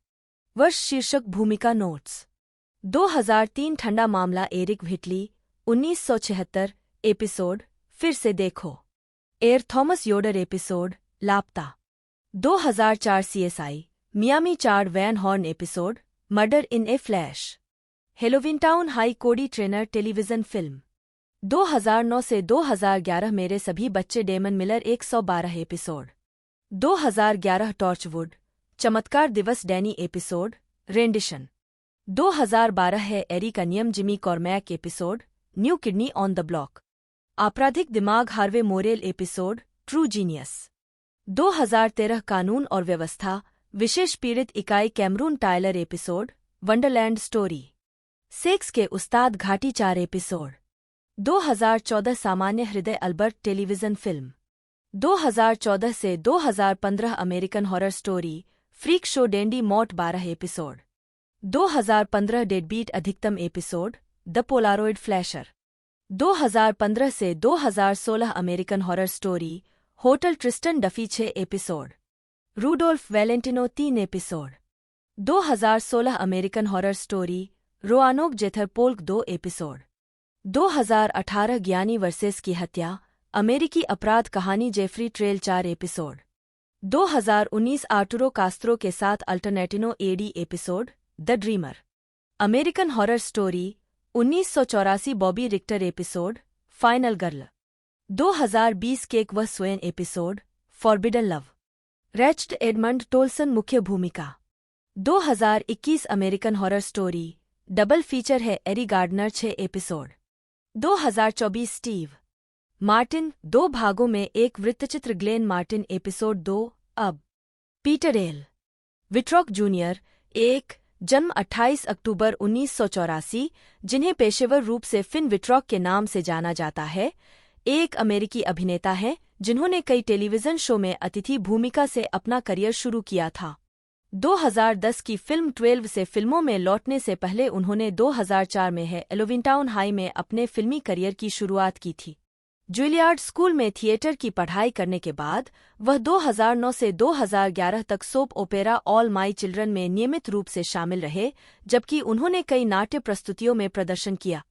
वर्ष शीर्षक भूमिका नोट्स 2003 ठंडा मामला एरिक व्हिटली 1976 एपिसोड फिर से देखो एयर थॉमस योडर एपिसोड लापता 2004 CSI Miami Chard Van Horn episode murder in a flash Halloweentown high Cody Trainer television film 2009 से 2011 मेरे सभी बच्चे डेमन मिलर 112 एपिसोड 2011 टॉर्चवुड चमत्कार दिवस डैनी एपिसोड रेंडिशन 2012 है एरी का नियम Jimmy Cormack episode new kidney on the block आपराधिक दिमाग Harvey Morel episode true genius 2013 कानून और व्यवस्था विशेष पीड़ित इकाई Cameron Tyler episode wonderland story sex के उस्ताद घाटी 4 एपिसोड 2014 सामान्य हृदय अल्बर्ट टेलीविजन फिल्म 2014 से 2015 American horror story freak show Dandy Mott 12 episode 2015 Deadbeat अधिकतम एपिसोड द पोलारोइड फ्लैशर 2015 से 2016 American horror story hotel Tristan Duffy 6 episode Rudolph Valentino 3 episode 2016 American horror story Roanoke Jether Polk 2 episode 2018 Gianni Versace की हत्या अमेरिकी अपराध कहानी Jeffrey Trail 4 episode 2019 Arturo Castro के साथ Alternatino Eddie episode the dreamer American horror story 1984 Bobby Richter episode final girl 2020 cake व स्वेन episode forbidden love रेच्ड Edmund टोल्सन मुख्य भूमिका 2021 American horror story double feature है एरी गार्डनर 6 एपिसोड 2024 स्टीव मार्टिन 2 भागों में एक वृत्तचित्र ग्लेन मार्टिन एपिसोड 2 अब पीटर एल विट्रॉक जूनियर 1 जन्म 28 अक्टूबर 1984 जिन्हें पेशेवर रूप से फिन विट्रॉक के नाम से जाना जाता है एक अमेरिकी अभिनेता हैं जिन्होंने कई टेलीविजन शो में अतिथि भूमिका से अपना करियर शुरू किया था 2010 की फिल्म 12 से फिल्मों में लौटने से पहले उन्होंने 2004 में है एलोविनटाउन हाई में अपने फिल्मी करियर की शुरुआत की थी जुलियार्ड स्कूल में थिएटर की पढ़ाई करने के बाद वह 2009 से 2011 तक soap opera all my children में नियमित रूप से शामिल रहे जबकि उन्होंने कई नाट्य प्रस्तुतियों में प्रदर्शन किया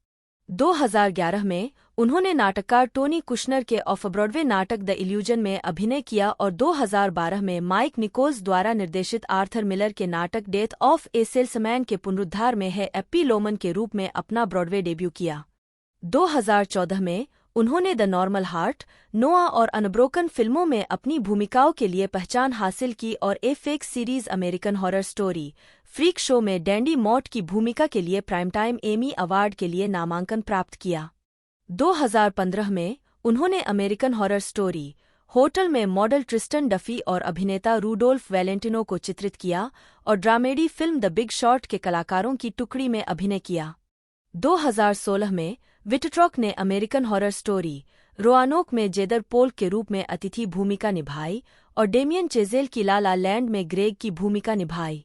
2011 में उन्होंने नाटककार टोनी कुशनर के ऑफ ब्रॉडवे नाटक द इल्यूजन में अभिनय किया और 2012 में माइक निकोल्स द्वारा निर्देशित आर्थर मिलर के नाटक डेथ ऑफ ए सेल्समैन के पुनरुद्धार में है एप्पी लोमन के रूप में अपना ब्रॉडवे डेब्यू किया 2014 में उन्होंने द नॉर्मल हार्ट नोआ और अनब्रोकन फिल्मों में अपनी भूमिकाओं के लिए पहचान हासिल की और a fake series American horror story freak show में डैंडी मॉट की भूमिका के लिए प्राइम टाइम एमी अवार्ड के लिए नामांकन प्राप्त किया 2015 में उन्होंने अमेरिकन हॉरर स्टोरी होटल में मॉडल ट्रिस्टन डफी और अभिनेता रूडोल्फ वैलेंटिनो को चित्रित किया और dramedy film the big short के कलाकारों की टुकड़ी में अभिनय किया। 2016 में विटट्रॉक ने अमेरिकन हॉरर स्टोरी रोआनोक में जेदर पोल्क के रूप में अतिथि भूमिका निभाई और डेमियन चेज़ेल की ला ला लैंड में ग्रेग की भूमिका निभाई।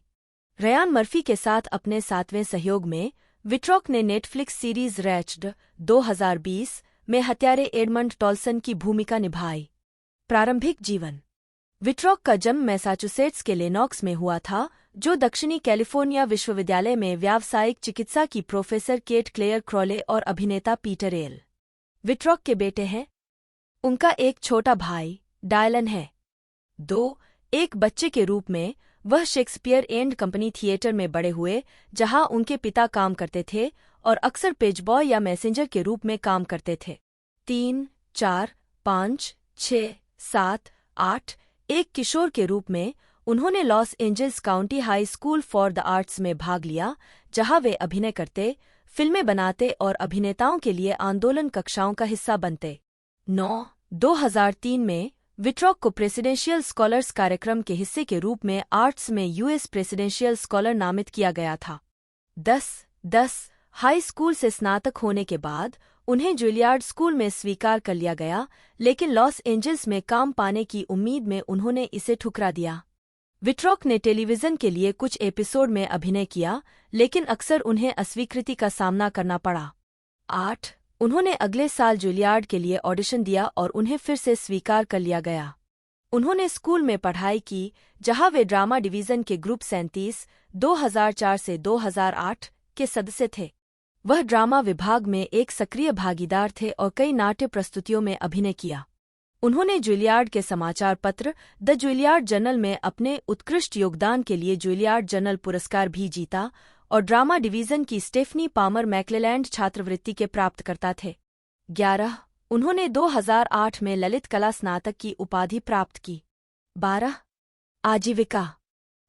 रयान मर्फी के साथ अपने 7वें सहयोग में विट्रॉक ने नेटफ्लिक्स सीरीज रैच्ड 2020 में हत्यारे एडमंड टॉल्सन की भूमिका निभाई। प्रारंभिक जीवन। विट्रॉक का जन्म मैसाचुसेट्स के लेनॉक्स में हुआ था, जो दक्षिणी कैलिफोर्निया विश्वविद्यालय में व्यावसायिक चिकित्सा की प्रोफेसर केट क्लेयर क्रॉले और अभिनेता पीटर एल विट्रॉक के बेटे हैं। उनका एक छोटा भाई डायलन है। एक बच्चे के रूप में वह शेक्सपियर एंड कंपनी थिएटर में बड़े हुए, जहां उनके पिता काम करते थे और अक्सर पेजबॉय या मैसेंजर के रूप में काम करते थे। 3, 4, 5, 6, 7, 8 एक किशोर के रूप में उन्होंने Los Angeles county high school for the arts में भाग लिया, जहां वे अभिनय करते, फिल्में बनाते और अभिनेताओं के लिए आंदोलन कक्षाओं का हिस्सा बनते। 2003 में विट्रॉक को प्रेसिडेंशियल स्कॉलर्स कार्यक्रम के हिस्से के रूप में आर्ट्स में यूएस प्रेसिडेंशियल स्कॉलर नामित किया गया था। 10 हाई स्कूल से स्नातक होने के बाद उन्हें जुलियार्ड स्कूल में स्वीकार कर लिया गया, लेकिन लॉस एंजल्स में काम पाने की उम्मीद में उन्होंने इसे ठुकरा दिया। विट्रॉक ने टेलीविजन के लिए कुछ एपिसोड में अभिनय किया, लेकिन अक्सर उन्हें अस्वीकृति का सामना करना पड़ा। 8 उन्होंने अगले साल जुलियार्ड के लिए ऑडिशन दिया और उन्हें फिर से स्वीकार कर लिया गया। उन्होंने स्कूल में पढ़ाई की, जहां वे ड्रामा डिवीजन के ग्रुप 37 2004 से 2008 के सदस्य थे। वह ड्रामा विभाग में एक सक्रिय भागीदार थे और कई नाट्य प्रस्तुतियों में अभिनय किया। उन्होंने जुलियार्ड के समाचार पत्र द जुलियार्ड जर्नल में अपने उत्कृष्ट योगदान के लिए जुलियार्ड जर्नल पुरस्कार भी जीता और ड्रामा डिवीजन की स्टेफनी पामर मैक्लेलैंड छात्रवृत्ति के प्राप्तकर्ता थे। 11 उन्होंने 2008 में ललित कला स्नातक की उपाधि प्राप्त की। 12 आजीविका।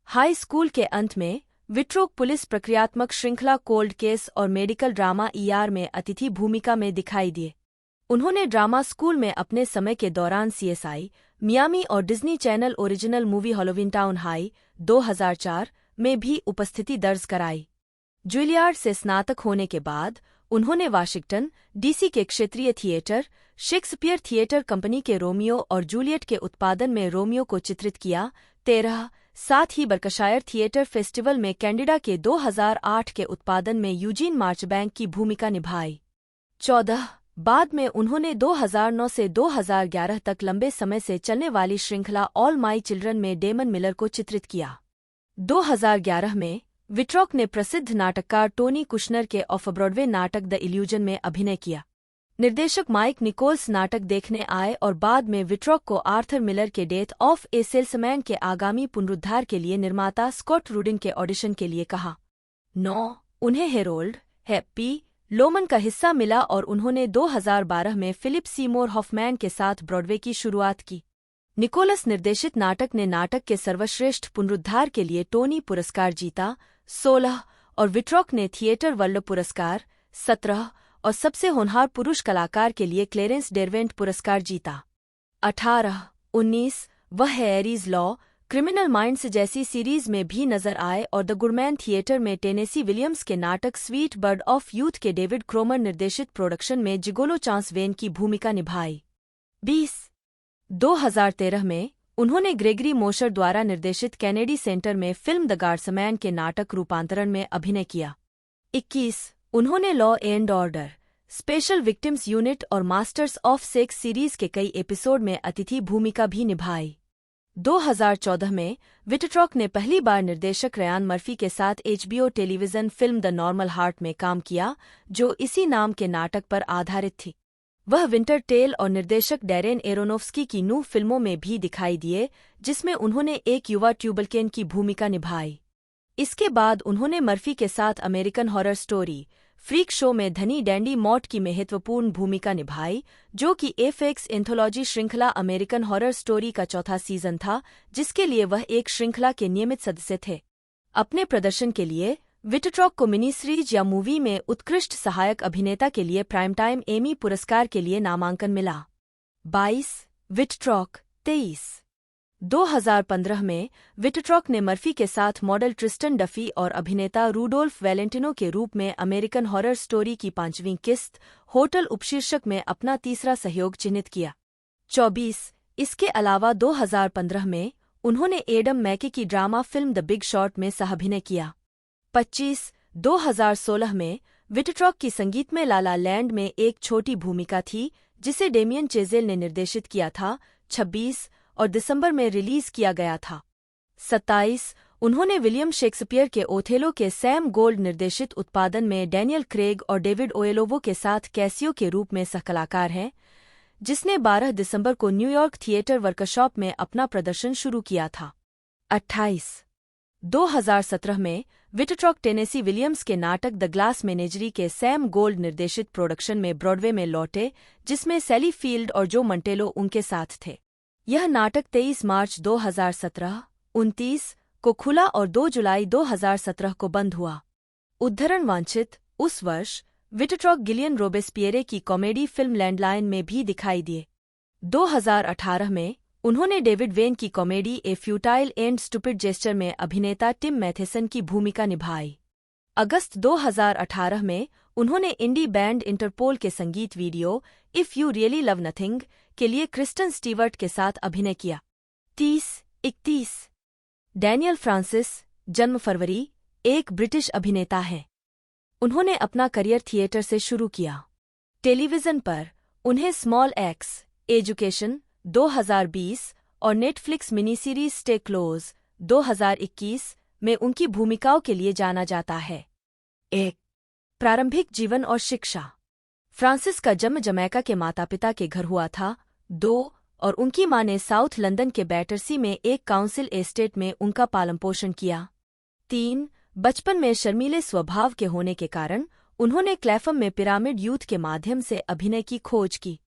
हाई स्कूल के अंत में विट्रॉक पुलिस प्रक्रियात्मक श्रृंखला कोल्ड केस और मेडिकल ड्रामा ER में अतिथि भूमिका में दिखाई दिए। उन्होंने ड्रामा स्कूल में अपने समय के दौरान CSI, मियामी और Disney channel original movie Halloween town high 2004 में भी उपस्थिति दर्ज कराई। जुलियार्ड से स्नातक होने के बाद उन्होंने वाशिंगटन DC के क्षेत्रीय थिएटर शेक्सपियर थिएटर कंपनी के रोमियो और जूलियट के उत्पादन में रोमियो को चित्रित किया। 13 साथ ही बर्कशायर थिएटर फेस्टिवल में कैंडिडा के 2008 के उत्पादन में यूजीन मार्चबैंक की भूमिका निभाई। 14 बाद में उन्होंने 2009 से 2011 तक लंबे समय से चलने वाली श्रृंखला ऑल माई चिल्ड्रन में डेमन मिलर को चित्रित किया। 2011 में विट्रॉक ने प्रसिद्ध नाटककार टोनी कुशनर के ऑफ ब्रॉडवे नाटक द इल्यूजन में अभिनय किया। निर्देशक माइक निकोल्स नाटक देखने आए और बाद में विट्रॉक को आर्थर मिलर के डेथ ऑफ ए सेल्समैन के आगामी पुनरुद्धार के लिए निर्माता स्कॉट रूडिन के ऑडिशन के लिए कहा। 9 उन्हें हेरोल्ड हैप्पी लोमन का हिस्सा मिला और उन्होंने 2012 में फिलिप सीमोर हॉफमैन के साथ ब्रॉडवे की शुरुआत की। निकोलस निर्देशित नाटक ने नाटक के सर्वश्रेष्ठ पुनरुद्धार के लिए टोनी पुरस्कार जीता। 16 और विट्रॉक ने थिएटर वर्ल्ड पुरस्कार 17 और सबसे होनहार पुरुष कलाकार के लिए क्लेरेंस डेरवेंट पुरस्कार जीता। 18 19 वह एरीज लॉ क्रिमिनल माइंड्स जैसी सीरीज में भी नजर आए और द गुडमैन थिएटर में टेनेसी विलियम्स के नाटक स्वीट बर्ड ऑफ यूथ के डेविड क्रोमर निर्देशित प्रोडक्शन में जिगोलो चांस वेन की भूमिका निभाई। 20 2013 में उन्होंने ग्रेगरी मोशर द्वारा निर्देशित कैनेडी सेंटर में फिल्म द गार्ड्समैन के नाटक रूपांतरण में अभिनय किया। 21 उन्होंने law and order special victims unit और मास्टर्स ऑफ सेक्स सीरीज के कई एपिसोड में अतिथि भूमिका भी निभाई। 2014 में विट्रॉक ने पहली बार निर्देशक रयान मर्फी के साथ HBO television film the normal heart में काम किया, जो इसी नाम के नाटक पर आधारित थी। वह विंटर टेल और निर्देशक डैरेन एरोनोफ्स्की की नू फिल्मों में भी दिखाई दिए, जिसमें उन्होंने एक युवा ट्यूबलकेन की भूमिका निभाई। इसके बाद उन्होंने मर्फी के साथ American horror story freak show में धनी डैंडी मॉट की महत्वपूर्ण भूमिका निभाई, जो कि FX एंथोलॉजी श्रृंखला अमेरिकन हॉरर स्टोरी का चौथा सीजन था, जिसके लिए वह एक श्रृंखला के नियमित सदस्य थे। अपने प्रदर्शन के लिए विट्रॉक को मिनी सीरीज या मूवी में उत्कृष्ट सहायक अभिनेता के लिए प्राइम टाइम एमी पुरस्कार के लिए नामांकन मिला। 22 विट्रॉक 23 2015 में विटट्रॉक ने मर्फी के साथ मॉडल ट्रिस्टन डफी और अभिनेता रूडोल्फ वैलेंटिनो के रूप में अमेरिकन हॉरर स्टोरी की 5वीं किस्त होटल उपशीर्षक में अपना तीसरा सहयोग चिह्नित किया। 24 इसके अलावा 2015 में उन्होंने एडम मैके की drama film the big short में सह-अभिनय किया। 25 2016 में विटट्रॉक की संगीतमय ला ला लैंड में एक छोटी भूमिका थी जिसे डेमियन चेज़ेल ने निर्देशित किया था। 26 और दिसंबर में रिलीज किया गया था। 27 उन्होंने विलियम शेक्सपियर के ओथेलो के सैम गोल्ड निर्देशित उत्पादन में डैनियल क्रेग और डेविड ओएलोवो के साथ कैसियो के रूप में सहकलाकार हैं, जिसने 12 दिसंबर को न्यूयॉर्क थिएटर वर्कशॉप में अपना प्रदर्शन शुरू किया था। 28 2017 में विटट्रॉक टेनेसी विलियम्स के नाटक द ग्लास मेनेजरी के सैम गोल्ड निर्देशित प्रोडक्शन में ब्रॉडवे में लौटे, जिसमें सैली फील्ड और जो मंटेलो उनके साथ थे। यह नाटक 23 मार्च 2017, 29 को खुला और 2 जुलाई 2017 को बंद हुआ। उद्धरण वांछित उस वर्ष विटट्रॉक गिलियन रोबेस्पिएरे की कॉमेडी फिल्म लैंडलाइन में भी दिखाई दिए। 2018 में उन्होंने डेविड वेन की comedy A futile and stupid gesture में अभिनेता टिम मैथेसन की भूमिका निभाई। अगस्त 2018 में उन्होंने इंडी बैंड इंटरपोल के संगीत video if you really love nothing के लिए क्रिस्टन स्टीवर्ट के साथ अभिनय किया। 30-31 डैनियल फ्रांसिस, जन्म फरवरी, एक ब्रिटिश अभिनेता हैं। उन्होंने अपना करियर थिएटर से शुरू किया। टेलीविजन पर उन्हें स्मॉल एक्स, एजुकेशन 2020 और Netflix mini series stay close 2021 में उनकी भूमिकाओं के लिए जाना जाता है। 1 प्रारंभिक जीवन और शिक्षा। फ्रांसिस का जन्म जमैका के माता-पिता के घर हुआ था। 2 और उनकी मां ने साउथ लंदन के बैटरसी में एक काउंसिल एस्टेट में उनका पालन पोषण किया। 3 बचपन में शर्मीले स्वभाव के होने के कारण उन्होंने क्लैफम में पिरामिड यूथ के माध्यम से अभिनय की खोज की।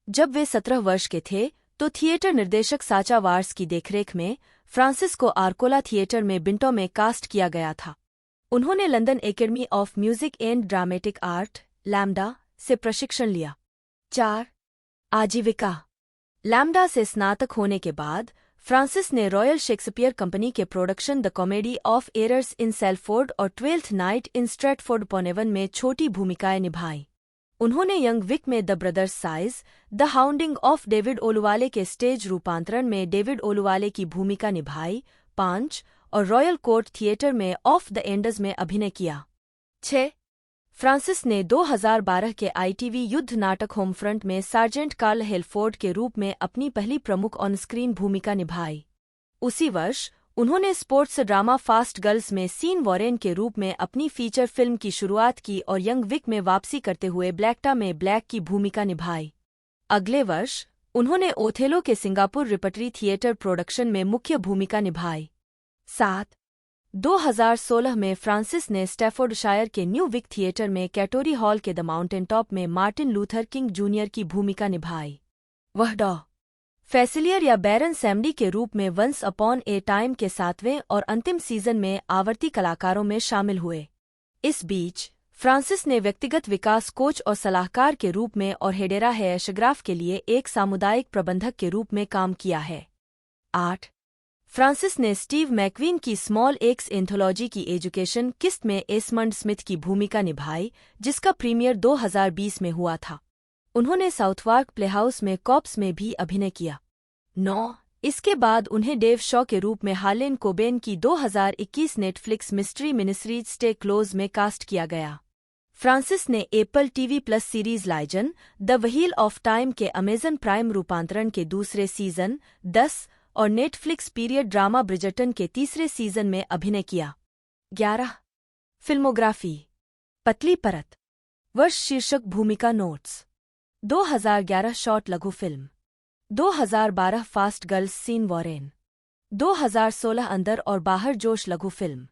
जब वे 17 वर्ष के थे तो थिएटर निर्देशक साचा वार्स की देखरेख में फ्रांसिस को आर्कोला थिएटर में बिंटो में कास्ट किया गया था। उन्होंने London academy of music and dramatic art lambda से प्रशिक्षण लिया। 4 आजीविका। लैम्डा से स्नातक होने के बाद फ्रांसिस ने रॉयल शेक्सपियर कंपनी के production the comedy of errors in Salford और 12th नाइट इन स्ट्रैटफोर्ड-अपॉन-एवन में छोटी भूमिकाएं निभाई। उन्होंने यंग विक में the brothers size, the hounding of David Oluwale के स्टेज रूपांतरण में डेविड ओलुवाले की भूमिका निभाई। 5 और रॉयल कोर्ट थिएटर में ऑफ द एंडर्स में अभिनय किया। 6 फ्रांसिस ने 2012 के ITV युद्ध नाटक होमफ्रंट में सार्जेंट कार्ल हेलफोर्ड के रूप में अपनी पहली प्रमुख ऑन स्क्रीन भूमिका निभाई। उसी वर्ष उन्होंने स्पोर्ट्स ड्रामा फास्ट गर्ल्स में सीन वॉरेन के रूप में अपनी फीचर फिल्म की शुरुआत की और यंग विक में वापसी करते हुए ब्लैकटा में ब्लैक की भूमिका निभाई। अगले वर्ष उन्होंने ओथेलो के सिंगापुर रिपटरी थिएटर प्रोडक्शन में मुख्य भूमिका निभाई। 7 2016 में फ्रांसिस ने स्टैफोर्डशायर के न्यू विक थिएटर में कैटोरी हॉल के द माउंटेन टॉप में मार्टिन लूथर किंग जूनियर की भूमिका निभाई। वह डॉ फैसिलियर या बैरन सैमडी के रूप में वंस अपॉन ए टाइम के 7वें और अंतिम सीजन में आवर्ती कलाकारों में शामिल हुए। इस बीच फ्रांसिस ने व्यक्तिगत विकास कोच और सलाहकार के रूप में और हेडेरा हैशग्राफ के लिए एक सामुदायिक प्रबंधक के रूप में काम किया है। 8 फ्रांसिस ने स्टीव मैकवीन की स्मॉल एक्स एंथोलॉजी की एजुकेशन किस्त में एस्मंड स्मिथ की भूमिका निभाई, जिसका प्रीमियर 2020 में हुआ था। उन्होंने साउथवार्क प्लेहाउस में कॉप्स में भी अभिनय किया। 9 इसके बाद उन्हें डेव शॉ के रूप में हार्लेन कोबेन की 2021 नेटफ्लिक्स मिस्ट्री मिनिसीरीज स्टे क्लोज में कास्ट किया गया। फ्रांसिस ने Apple TV plus series liaison the wheel of time के अमेजन प्राइम रूपांतरण के दूसरे सीजन 10 और नेटफ्लिक्स पीरियड ड्रामा ब्रिजर्टन के तीसरे सीजन में अभिनय किया। 11 फिल्मोग्राफी। पतली परत। वर्ष शीर्षक भूमिका नोट्स। 2011 शॉर्ट लघु film. 2012 fast girls Sean Warren. 2016 अंदर और बाहर जोश लघु फिल्म।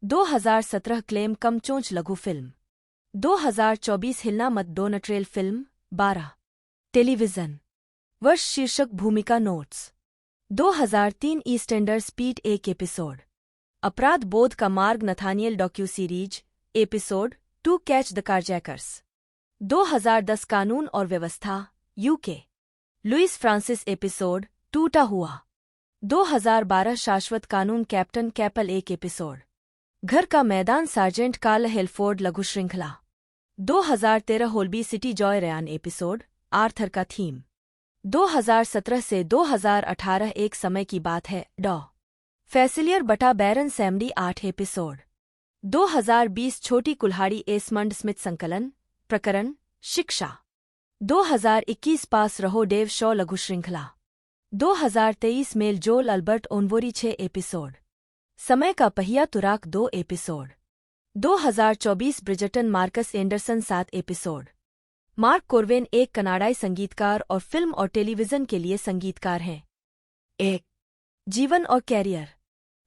2017 क्लेम कम चोंच लघु फिल्म। 2024 हिलना मत डोनट्रेल फिल्म। 12 टेलीविजन। वर्ष शीर्षक भूमिका नोट्स। 2003 ईस्टेंडर्स पीट एक एपिसोड। अपराध बोध का मार्ग Nathaniel docu series episode 2 catch the carjackers. 2010 कानून और व्यवस्था यूके। लुइस फ्रांसिस एपिसोड टूटा हुआ। 2012 शाश्वत कानून कैप्टन कैपल एक एपिसोड। घर का मैदान सार्जेंट कार्ल हेलफोर्ड लघु श्रृंखला। 2013 Holby City Joy Ryan episode Arthur का थीम। 2017 से 2018 एक समय की बात है डॉ फैसिलियर बटा बैरन सैमडी 8 एपिसोड। 2020 छोटी कुल्हाड़ी एसमंड स्मिथ संकलन प्रकरण शिक्षा। 2021 पास रहो डेव शॉ लघु श्रृंखला। 2023 मेल जोल अल्बर्ट ओनवोरी 6 एपिसोड। समय का पहिया तुराक 2 episode. 2024 Bridgerton Marcus Anderson 7 episode. Mark Korven एक कनाडाई संगीतकार और फिल्म और टेलीविजन के लिए संगीतकार हैं। 1. जीवन और कैरियर।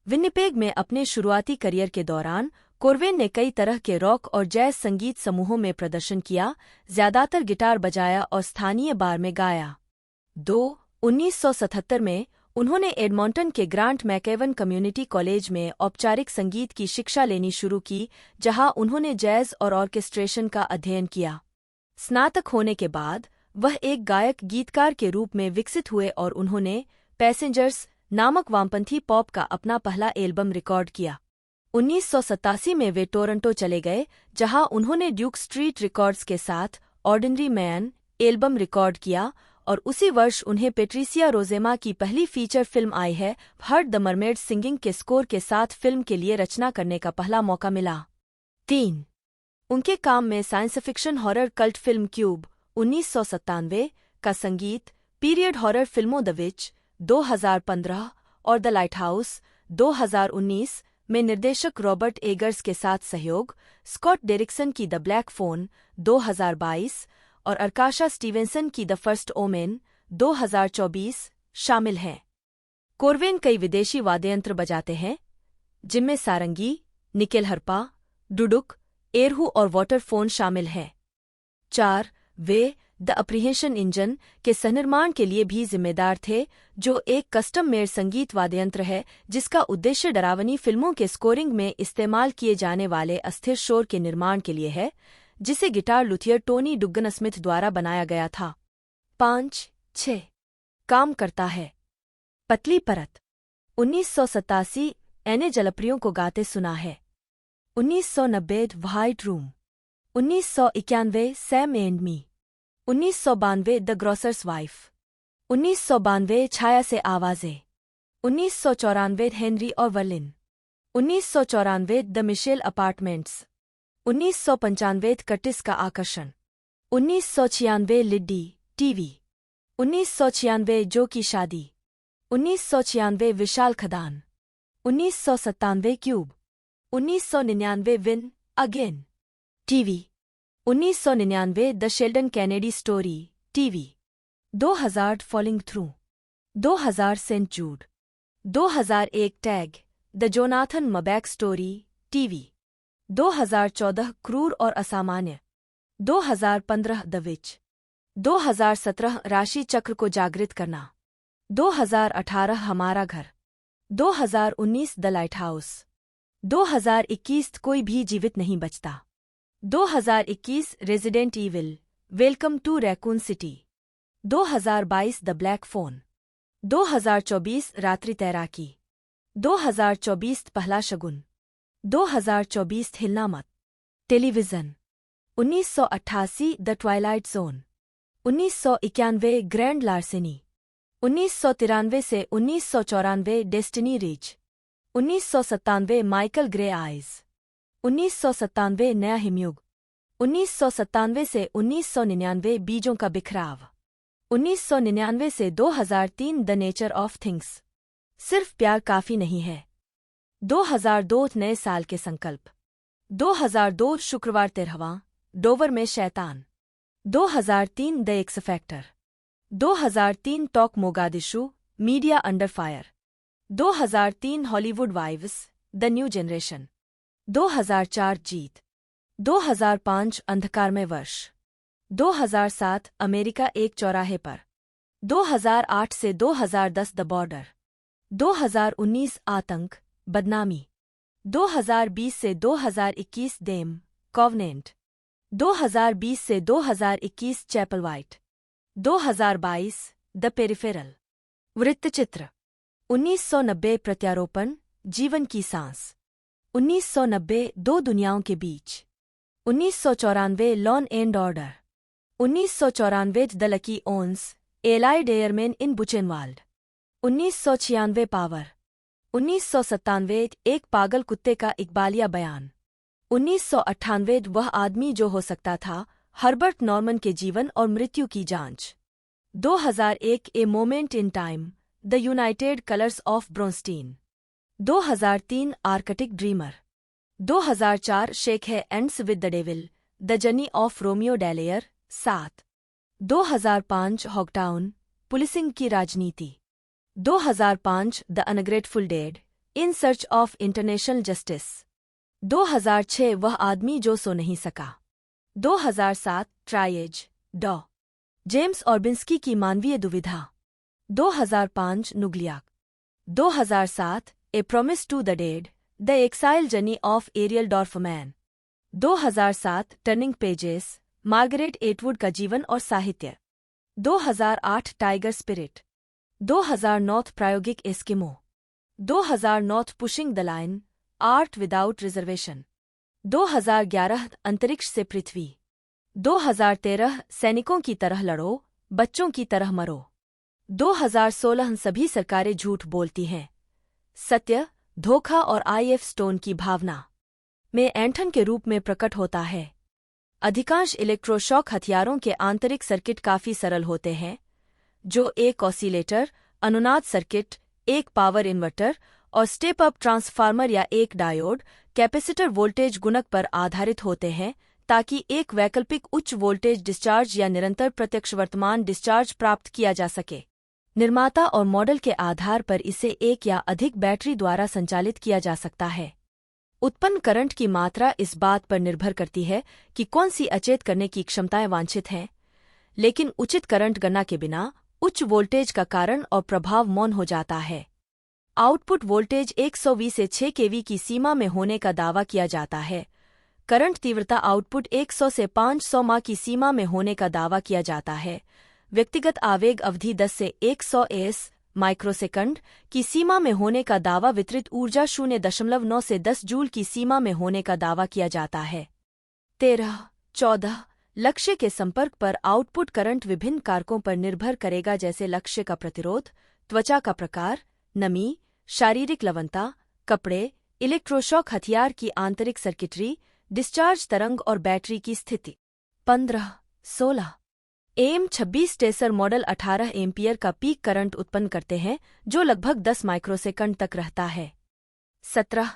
विनिपेग में अपने शुरुआती करियर के दौरान कोर्वेन ने कई तरह के रॉक और जैज संगीत समूहों में प्रदर्शन किया, ज्यादातर गिटार बजाया और स्थानीय बार में गाया। 2. 1977 में उन्होंने एडमॉन्टन के ग्रांट मैकेवन कम्युनिटी कॉलेज में औपचारिक संगीत की शिक्षा लेनी शुरू की, जहां उन्होंने जैज और ऑर्केस्ट्रेशन का अध्ययन किया। स्नातक होने के बाद वह एक गायक गीतकार के रूप में विकसित हुए और उन्होंने पैसेंजर्स नामक वामपंथी पॉप का अपना पहला एल्बम रिकॉर्ड किया। 1987 में वे टोरंटो चले गए, जहां उन्होंने ड्यूक स्ट्रीट रिकॉर्ड्स के साथ ऑर्डिनरी मैन एल्बम रिकॉर्ड किया और उसी वर्ष उन्हें पेट्रिसिया रोजेमा की पहली फीचर फिल्म आई है हर्ट द मरमेड सिंगिंग के स्कोर के साथ फिल्म के लिए रचना करने का पहला मौका मिला। 3. उनके काम में science fiction horror cult film cube 1997 का संगीत, पीरियड हॉरर फिल्मों द विच 2015 और द लाइटहाउस 2019 में निर्देशक रॉबर्ट एगर्स के साथ सहयोग, स्कॉट डेरिक्सन की द ब्लैक फोन 2022 और अरकाशा स्टीवेंसन की द फर्स्ट ओमेन 2024 शामिल हैं। कोर्वेन कई विदेशी वाद्ययंत्र बजाते हैं, जिनमें सारंगी, निकेल हरपा, डुडुक, एरहू और वाटरफोन शामिल हैं। 4. वे द अप्रीहेंशन इंजन के सनिर्माण के लिए भी जिम्मेदार थे, जो एक कस्टम मेड संगीत वाद्ययंत्र है जिसका उद्देश्य डरावनी फिल्मों के स्कोरिंग में इस्तेमाल किए जाने वाले अस्थिर शोर के निर्माण के लिए है, जिसे गिटार लुथियर टोनी डुग्गन स्मिथ द्वारा बनाया गया था। 5. 6. काम करता है। पतली परत 1987 एने जलप्रियों को गाते सुना है। 1990 white room. 1991 Sam and me. 1992 the grocer's wife. 1992 छाया से आवाजें। 1994 हेनरी और Verlin. 1994 the Mitchell apartments. 1995 Curtis का आकर्षण। 1996 लिड्डी टीवी। 1996 जो की शादी। 1996 विशाल खदान। 1997 cube. 1999 win again TV. 1999 the Sheldon Kennedy story TV. 2000 falling through. 2000 saint Jude. 2001 tag the Jonathan Wamback story TV. 2014 क्रूर और असामान्य। 2015 द विच। 2017 राशि चक्र को जागृत करना। 2018 हमारा घर। 2019 द लाइटहाउस। 2021 कोई भी जीवित नहीं बचता। 2021 resident evil welcome to Raccoon City. 2022 the black phone. 2024 रात्रि तैराकी। 2024 पहला शगुन। 2024 हिलना मत। Television 1988 the twilight zone. 1991 grand larceny. 1993 से 1994 destiny ridge. 1997 Michael Greyeyes. 1997 नया हिमयुग। 1997 से 1999 बीजों का बिखराव। 1999 से 2003 द नेचर ऑफ थिंग्स। सिर्फ प्यार काफी नहीं है। 2002 नए साल के संकल्प। 2002 शुक्रवार 13वां डोवर में शैतान। 2003 the x factor. 2003 talk Mogadishu media under fire. 2003 Hollywood wives the new generation. 2004 जीत। 2005 अंधकारमय वर्ष। 2007 अमेरिका एक चौराहे पर। 2008 से 2010 द बॉर्डर। 2019 आतंक बदनामी। 2020 से 2021 देम कॉवनेंट। 2020 से 2021 चैपल वाइट। 2022 the peripheral. वृत्तचित्र 1990 प्रत्यारोपण जीवन की सांस 1990 दो दुनियाओं के बीच 1994 law and order 1994 the lucky ones allied airmen in Buchenwald 1996 power 1997 एक पागल कुत्ते का इकबालिया बयान 1998 वह आदमी जो हो सकता था हर्बर्ट नॉर्मन के जीवन और मृत्यु की जांच 2001 a moment in time the united colours of Bronstein 2003 Arctic dreamer 2004 shake hands with the devil the journey of Romeo Dallaire 7 2005 Hawktown policing की राजनीति 2005 the ungrateful dead in search of international justice 2006 वह आदमी जो सो नहीं सका 2007 triage डॉ James ऑर्बिन्स्की की मानवीय दुविधा 2005 नुग्लियाक 2007 a promise to the dead the exile journey of Ariel Dorfman 2007 turning pages Margaret Atwood का जीवन और साहित्य 2008 टाइगर स्पिरिट 2009 प्रायोगिक Eskimo 2009 pushing the line art without reservation 2011 अंतरिक्ष से पृथ्वी 2013 सैनिकों की तरह लड़ो बच्चों की तरह मरो 2016 सभी सरकारें झूठ बोलती हैं सत्य धोखा और IF स्टोन की भावना में ऐंठन के रूप में प्रकट होता है। अधिकांश इलेक्ट्रोशॉक हथियारों के आंतरिक सर्किट काफी सरल होते हैं जो एक ऑसिलेटर अनुनाद सर्किट एक पावर इन्वर्टर और स्टेप अप ट्रांसफार्मर या एक डायोड कैपेसिटर वोल्टेज गुणक पर आधारित होते हैं ताकि एक वैकल्पिक उच्च वोल्टेज डिस्चार्ज या निरंतर प्रत्यक्ष वर्तमान डिस्चार्ज प्राप्त किया जा सके। निर्माता और मॉडल के आधार पर इसे एक या अधिक बैटरी द्वारा संचालित किया जा सकता है। उत्पन्न करंट की मात्रा इस बात पर निर्भर करती है कि कौन सी अचेत करने की क्षमताएं वांछित हैं, लेकिन उचित करंट गणना के बिना उच्च वोल्टेज का कारण और प्रभाव मौन हो जाता है। आउटपुट वोल्टेज 120 से 6 kV की सीमा में होने का दावा किया जाता है। करंट तीव्रता आउटपुट 100 से 500 मा की सीमा में होने का दावा किया जाता है। व्यक्तिगत आवेग अवधि 10 से 100 s माइक्रोसेकंड की सीमा में होने का दावा वितरित ऊर्जा 0.9 से 10 जूल की सीमा में होने का दावा किया जाता है। 13-14 लक्ष्य के संपर्क पर आउटपुट करंट विभिन्न कारकों पर निर्भर करेगा जैसे लक्ष्य का प्रतिरोध, त्वचा का प्रकार, नमी, शारीरिक लवणता, कपड़े, इलेक्ट्रोशॉक हथियार की आंतरिक सर्किटरी, डिस्चार्ज तरंग और बैटरी की स्थिति। 15-16 AM26 टेसर मॉडल 18 एम्पियर का पीक करंट उत्पन्न करते हैं जो लगभग 10 माइक्रोसेकंड तक रहता है। 17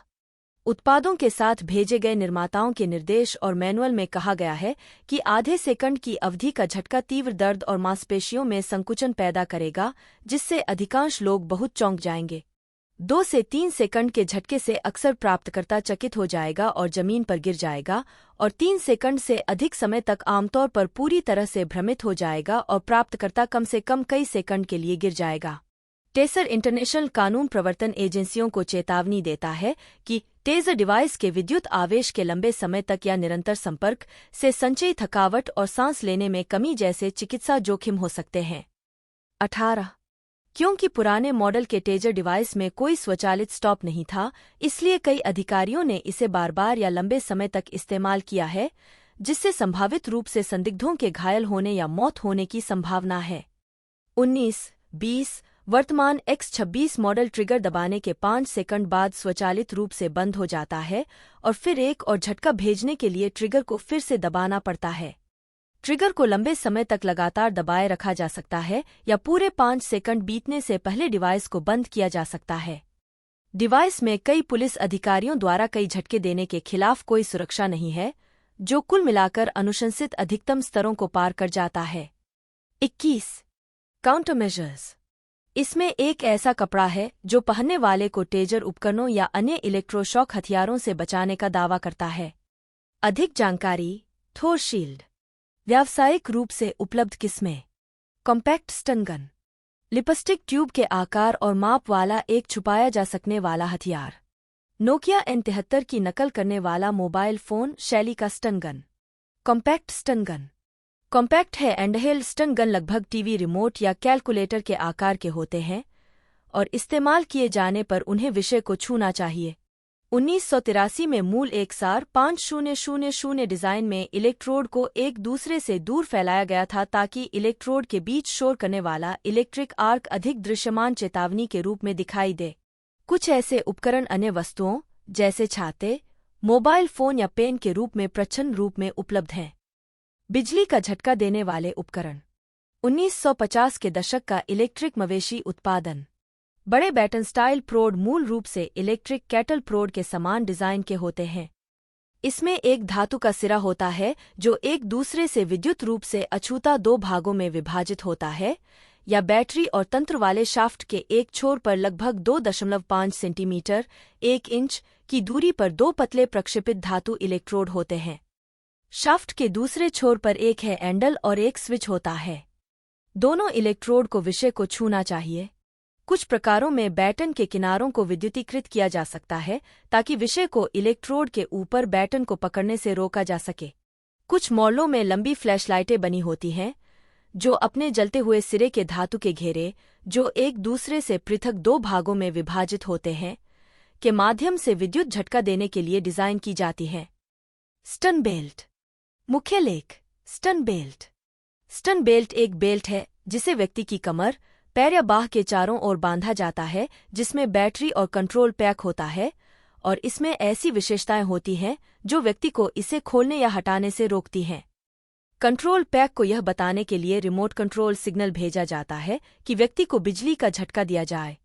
उत्पादों के साथ भेजे गए निर्माताओं के निर्देश और मैनुअल में कहा गया है कि आधे सेकंड की अवधि का झटका तीव्र दर्द और मांसपेशियों में संकुचन पैदा करेगा जिससे अधिकांश लोग बहुत चौंक जाएंगे। 2 से 3 सेकंड के झटके से अक्सर प्राप्तकर्ता चकित हो जाएगा और जमीन पर गिर जाएगा और 3 सेकंड से अधिक समय तक आमतौर पर पूरी तरह से भ्रमित हो जाएगा और प्राप्तकर्ता कम से कम कई सेकंड के लिए गिर जाएगा। टेसर इंटरनेशनल कानून प्रवर्तन एजेंसियों को चेतावनी देता है कि टेजर डिवाइस के विद्युत आवेश के लंबे समय तक या निरंतर संपर्क से संचयी थकावट और सांस लेने में कमी जैसे चिकित्सा जोखिम हो सकते हैं। 18 क्योंकि पुराने मॉडल के टेजर डिवाइस में कोई स्वचालित स्टॉप नहीं था, इसलिए कई अधिकारियों ने इसे बार बार या लंबे समय तक इस्तेमाल किया है, जिससे संभावित रूप से संदिग्धों के घायल होने या मौत होने की संभावना है। 19-20 वर्तमान X26 मॉडल ट्रिगर दबाने के 5 सेकंड बाद स्वचालित रूप से बंद हो जाता है और फिर एक और झटका भेजने के लिए ट्रिगर को फिर से दबाना पड़ता है। ट्रिगर को लंबे समय तक लगातार दबाए रखा जा सकता है या पूरे 5 सेकंड बीतने से पहले डिवाइस को बंद किया जा सकता है। डिवाइस में कई पुलिस अधिकारियों द्वारा कई झटके देने के खिलाफ कोई सुरक्षा नहीं है, जो कुल मिलाकर अनुशंसित अधिकतम स्तरों को पार कर जाता है। 21 काउंटर मेजर्स इसमें एक ऐसा कपड़ा है जो पहनने वाले को टेजर उपकरणों या अन्य इलेक्ट्रोशॉक हथियारों से बचाने का दावा करता है। अधिक जानकारी थोर शील्ड व्यावसायिक रूप से उपलब्ध किस्में compact stun gun lipstick tube के आकार और माप वाला एक छुपाया जा सकने वाला हथियार। नोकिया N73 की नकल करने वाला मोबाइल फोन शैली का stun gun. Compact stun gun compact है एंडहेल्ड स्टन गन लगभग टीवी रिमोट या कैलकुलेटर के आकार के होते हैं और इस्तेमाल किए जाने पर उन्हें विषय को छूना चाहिए। 1983 में मूल एकसार 5000 डिज़ाइन में इलेक्ट्रोड को एक दूसरे से दूर फैलाया गया था ताकि इलेक्ट्रोड के बीच शोर करने वाला इलेक्ट्रिक आर्क अधिक दृश्यमान चेतावनी के रूप में दिखाई दे। कुछ ऐसे उपकरण अन्य वस्तुओं जैसे छाते, मोबाइल फोन या पेन के रूप में प्रच्छन्न रूप में उपलब्ध हैं। बिजली का झटका देने वाले उपकरण। 1950 के दशक का इलेक्ट्रिक मवेशी उत्पादन। बड़े बैटन स्टाइल प्रोड मूल रूप से इलेक्ट्रिक कैटल प्रोड के समान डिजाइन के होते हैं। इसमें एक धातु का सिरा होता है जो एक दूसरे से विद्युत रूप से अछूता दो भागों में विभाजित होता है, या बैटरी और तंत्र वाले शाफ्ट के एक छोर पर लगभग 2.5 सेंटीमीटर 1 इंच की दूरी पर दो पतले प्रक्षेपित धातु इलेक्ट्रोड होते हैं। शाफ्ट के दूसरे छोर पर एक है एंडल और एक स्विच होता है। दोनों इलेक्ट्रोड को विषय को छूना चाहिए। कुछ प्रकारों में बैटन के किनारों को विद्युतीकृत किया जा सकता है ताकि विषय को इलेक्ट्रोड के ऊपर बैटन को पकड़ने से रोका जा सके। कुछ मॉडलों में लंबी फ्लैशलाइटें बनी होती हैं जो अपने जलते हुए सिरे के धातु के घेरे, जो एक दूसरे से पृथक दो भागों में विभाजित होते हैं, के माध्यम से विद्युत झटका देने के लिए डिजाइन की जाती हैं। Stun belt. मुख्य लेख। Stun belt. स्टन बेल्ट एक बेल्ट है जिसे व्यक्ति की कमर, पैर या बाह के चारों ओर बांधा जाता है, जिसमें बैटरी और कंट्रोल पैक होता है, और इसमें ऐसी विशेषताएं होती हैं जो व्यक्ति को इसे खोलने या हटाने से रोकती हैं। कंट्रोल पैक को यह बताने के लिए रिमोट कंट्रोल सिग्नल भेजा जाता है कि व्यक्ति को बिजली का झटका दिया जाए।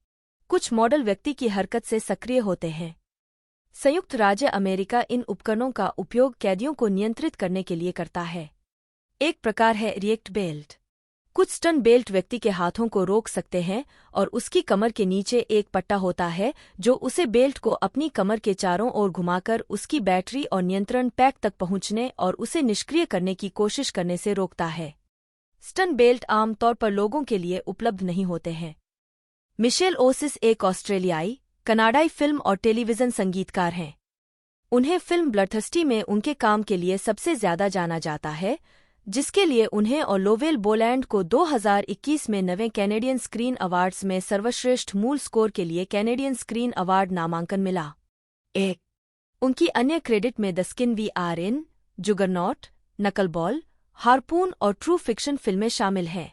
कुछ मॉडल व्यक्ति की हरकत से सक्रिय होते हैं। संयुक्त राज्य अमेरिका इन उपकरणों का उपयोग कैदियों को नियंत्रित करने के लिए करता है। एक प्रकार है रिएक्ट बेल्ट। कुछ स्टन बेल्ट व्यक्ति के हाथों को रोक सकते हैं और उसकी कमर के नीचे एक पट्टा होता है जो उसे बेल्ट को अपनी कमर के चारों ओर घुमाकर उसकी बैटरी और नियंत्रण पैक तक पहुंचने और उसे निष्क्रिय करने की कोशिश करने से रोकता है। स्टन बेल्ट आमतौर पर लोगों के लिए उपलब्ध नहीं होते हैं। मिशेल ओसिस एक ऑस्ट्रेलियाई, कनाडाई फिल्म और टेलीविजन संगीतकार हैं। उन्हें फिल्म ब्लडथर्स्टी में उनके काम के लिए सबसे ज्यादा जाना जाता है, जिसके लिए उन्हें और लोवेल बोलैंड को 2021 में 9वें कैनेडियन स्क्रीन अवार्ड्स में सर्वश्रेष्ठ मूल स्कोर के लिए कैनेडियन स्क्रीन अवार्ड नामांकन मिला। एक उनकी अन्य क्रेडिट में the skin we are in, Juggernaut, knuckleball, harpoon और ट्रू फिक्शन फिल्में शामिल हैं।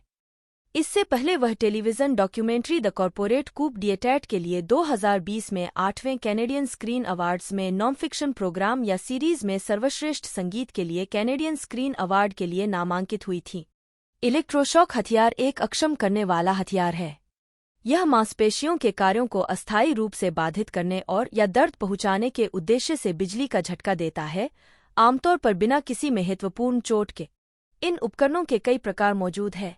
इससे पहले वह television documentary the corporate coup d'etat के लिए 2020 में 8वें कैनेडियन स्क्रीन अवार्ड्स में नॉन फिक्शन प्रोग्राम या सीरीज में सर्वश्रेष्ठ संगीत के लिए कैनेडियन स्क्रीन अवार्ड के लिए नामांकित हुई थी। इलेक्ट्रोशॉक हथियार एक अक्षम करने वाला हथियार है। यह मांसपेशियों के कार्यों को अस्थायी रूप से बाधित करने और या दर्द पहुंचाने के उद्देश्य से बिजली का झटका देता है, आमतौर पर बिना किसी महत्वपूर्ण चोट के। इन उपकरणों के कई प्रकार मौजूद हैं।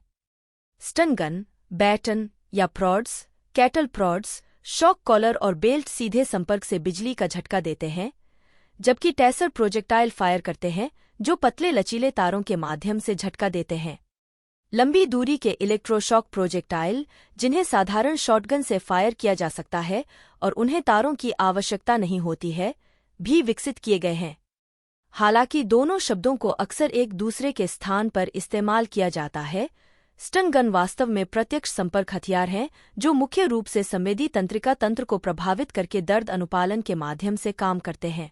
स्टन गन, बैटन या prods, cattle prods, shock collar और बेल्ट सीधे संपर्क से बिजली का झटका देते हैं, जबकि टैसर प्रोजेक्टाइल फायर करते हैं जो पतले लचीले तारों के माध्यम से झटका देते हैं। लंबी दूरी के इलेक्ट्रोशॉक प्रोजेक्टाइल, जिन्हें साधारण शॉटगन से फायर किया जा सकता है और उन्हें तारों की आवश्यकता नहीं होती है, भी विकसित किए गए हैं। हालांकि दोनों शब्दों को अक्सर एक दूसरे के स्थान पर इस्तेमाल किया जाता है। स्टन गन वास्तव में प्रत्यक्ष संपर्क हथियार हैं जो मुख्य रूप से संवेदी तंत्रिका तंत्र को प्रभावित करके दर्द अनुपालन के माध्यम से काम करते हैं।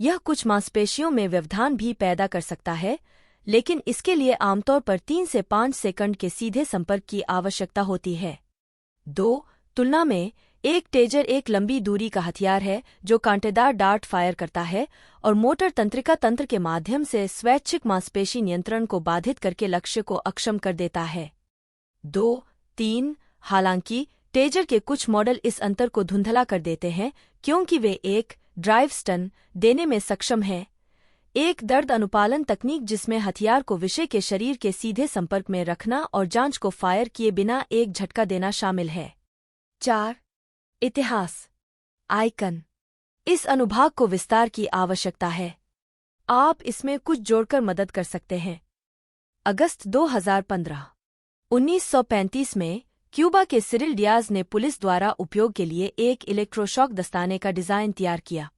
यह कुछ मांसपेशियों में व्यवधान भी पैदा कर सकता है, लेकिन इसके लिए आमतौर पर 3 से 5 सेकंड के सीधे संपर्क की आवश्यकता होती है। 2. तुलना में एक टेजर एक लंबी दूरी का हथियार है जो कांटेदार डार्ट फायर करता है और मोटर तंत्रिका तंत्र के माध्यम से स्वैच्छिक मांसपेशी नियंत्रण को बाधित करके लक्ष्य को अक्षम कर देता है। 2-3 हालांकि टेजर के कुछ मॉडल इस अंतर को धुंधला कर देते हैं क्योंकि वे एक ड्राइव स्टन देने में सक्षम हैं, एक दर्द अनुपालन तकनीक जिसमें हथियार को विषय के शरीर के सीधे संपर्क में रखना और जांच को फायर किए बिना एक झटका देना शामिल है। 4. इतिहास। आइकन। इस अनुभाग को विस्तार की आवश्यकता है। आप इसमें कुछ जोड़कर मदद कर सकते हैं। अगस्त 2015। 1935 में क्यूबा के सिरिल डियाज ने पुलिस द्वारा उपयोग के लिए एक इलेक्ट्रोशॉक दस्ताने का डिजाइन तैयार किया।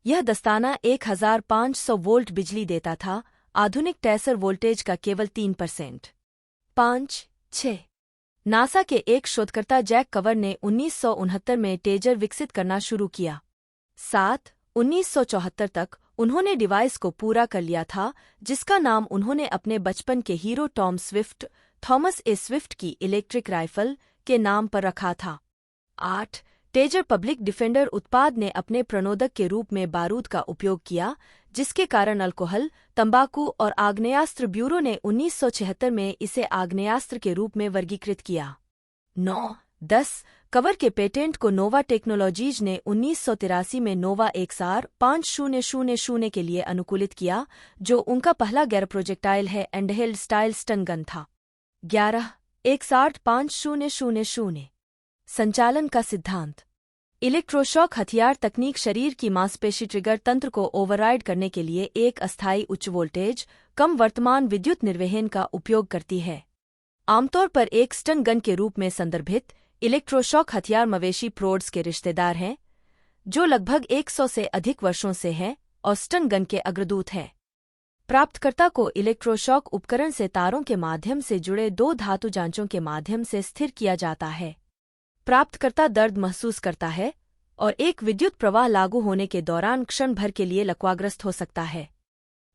यह दस्ताना 1500 वोल्ट बिजली देता था, आधुनिक टेसर वोल्टेज का केवल 3%। 5-6 नासा के एक शोधकर्ता जैक कवर ने 1969 में टेजर विकसित करना शुरू किया। 7 1974 तक उन्होंने डिवाइस को पूरा कर लिया था, जिसका नाम उन्होंने अपने बचपन के हीरो थॉमस ए स्विफ्ट की इलेक्ट्रिक राइफल के नाम पर रखा था। 8 टेजर पब्लिक डिफेंडर उत्पाद ने अपने प्रणोदक के रूप में बारूद का उपयोग किया, जिसके कारण अल्कोहल, तंबाकू और आग्नेयास्त्र ब्यूरो ने 1976 में इसे आग्नेयास्त्र के रूप में वर्गीकृत किया। 9-10 कवर के पेटेंट को नोवा टेक्नोलॉजीज ने 1983 में नोवा XR 5000 के लिए अनुकूलित किया, जो उनका पहला गैर प्रोजेक्टाइल है एंडहेल्ड स्टाइल स्टन गन था। 11 XR 5000 संचालन का सिद्धांत। इलेक्ट्रोशॉक हथियार तकनीक शरीर की मांसपेशी ट्रिगर तंत्र को ओवरराइड करने के लिए एक अस्थायी उच्च वोल्टेज, कम वर्तमान विद्युत निर्वहन का उपयोग करती है। आमतौर पर एक स्टन गन के रूप में संदर्भित इलेक्ट्रोशॉक हथियार मवेशी प्रोड्स के रिश्तेदार हैं, जो लगभग 100 से अधिक वर्षों से हैं और स्टन गन के अग्रदूत हैं। प्राप्तकर्ता को इलेक्ट्रोशॉक उपकरण से तारों के माध्यम से जुड़े 2 धातु जांचों के माध्यम से स्थिर किया जाता है। प्राप्तकर्ता दर्द महसूस करता है और एक विद्युत प्रवाह लागू होने के दौरान क्षण भर के लिए लकवाग्रस्त हो सकता है।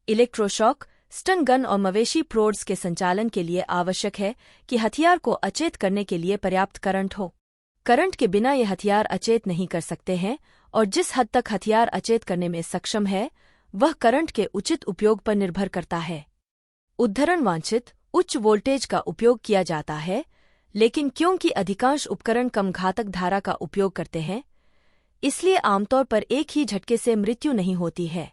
इलेक्ट्रोशॉक स्टन गन और मवेशी प्रोड्स के संचालन के लिए आवश्यक है कि हथियार को अचेत करने के लिए पर्याप्त करंट हो। करंट के बिना ये हथियार अचेत नहीं कर सकते हैं, और जिस हद तक हथियार अचेत करने में सक्षम है वह करंट के उचित उपयोग पर निर्भर करता है। उद्धरण वांछित उच्च वोल्टेज का उपयोग किया जाता है, लेकिन क्योंकि अधिकांश उपकरण कम घातक धारा का उपयोग करते हैं, इसलिए आमतौर पर एक ही झटके से मृत्यु नहीं होती है।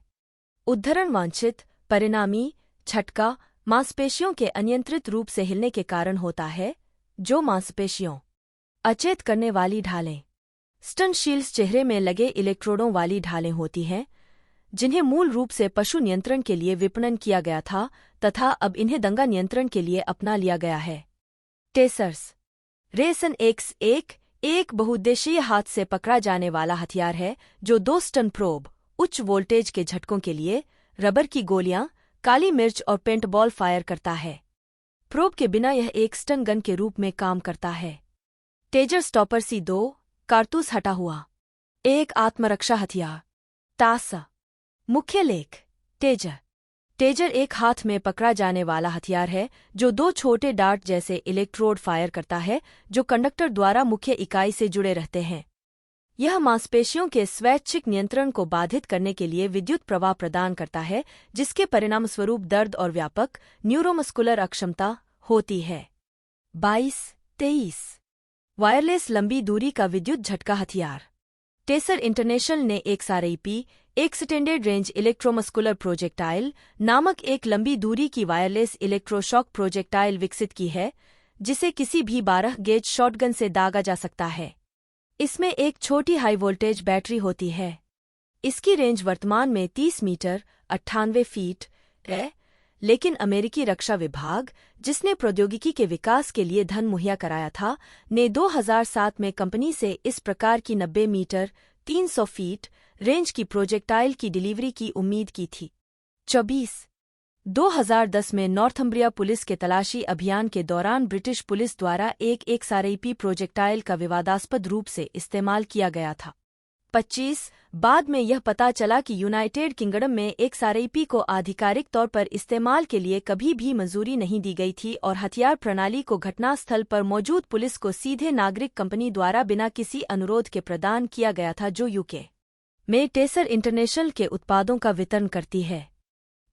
उद्धरण वांछित परिणामी झटका मांसपेशियों के अनियंत्रित रूप से हिलने के कारण होता है, जो मांसपेशियों अचेत करने वाली ढालें स्टन शील्ड्स चेहरे में लगे इलेक्ट्रोडों वाली ढालें होती हैं, जिन्हें मूल रूप से पशु नियंत्रण के लिए विपणन किया गया था तथा अब इन्हें दंगा नियंत्रण के लिए अपना लिया गया है। टेसर्स रेसन एक बहुउद्देशीय हाथ से पकड़ा जाने वाला हथियार है जो 2 स्टन प्रोब उच्च वोल्टेज के झटकों के लिए रबर की गोलियां, काली मिर्च और पेंटबॉल फायर करता है। प्रोब के बिना यह एक स्टन गन के रूप में काम करता है। टेजर स्टॉपर C2 कारतूस हटा हुआ एक आत्मरक्षा हथियार। तासा मुख्य लेख। टेजर एक हाथ में पकड़ा जाने वाला हथियार है जो 2 छोटे डार्ट जैसे इलेक्ट्रोड फायर करता है, जो कंडक्टर द्वारा मुख्य इकाई से जुड़े रहते हैं। यह मांसपेशियों के स्वैच्छिक नियंत्रण को बाधित करने के लिए विद्युत प्रवाह प्रदान करता है, जिसके परिणामस्वरूप दर्द और व्यापक न्यूरोमस्कुलर अक्षमता होती है। 22-23 वायरलेस लंबी दूरी का विद्युत झटका हथियार। टेसर इंटरनेशनल ने XREP एक्सटेंडेड रेंज इलेक्ट्रोमस्कुलर प्रोजेक्टाइल नामक एक लंबी दूरी की वायरलेस इलेक्ट्रोशॉक प्रोजेक्टाइल विकसित की है, जिसे किसी भी 12 गेज शॉटगन से दागा जा सकता है। इसमें एक छोटी हाई वोल्टेज बैटरी होती है। इसकी रेंज वर्तमान में 30 मीटर 98 फीट है, लेकिन अमेरिकी रक्षा विभाग, जिसने प्रौद्योगिकी के विकास के लिए धन मुहैया कराया था, ने 2007 में कंपनी से इस प्रकार की 90 मीटर 300 फीट रेंज की प्रोजेक्टाइल की डिलीवरी की उम्मीद की थी। 2010 में नॉर्थम्ब्रिया पुलिस के तलाशी अभियान के दौरान ब्रिटिश पुलिस द्वारा एक XREP प्रोजेक्टाइल का विवादास्पद रूप से इस्तेमाल किया गया था। 25 बाद में यह पता चला कि यूनाइटेड किंगडम में XREP को आधिकारिक तौर पर इस्तेमाल के लिए कभी भी मंजूरी नहीं दी गई थी और हथियार प्रणाली को घटनास्थल पर मौजूद पुलिस को सीधे नागरिक कंपनी द्वारा बिना किसी अनुरोध के प्रदान किया गया था, जो यूके में टेसर इंटरनेशनल के उत्पादों का वितरण करती है।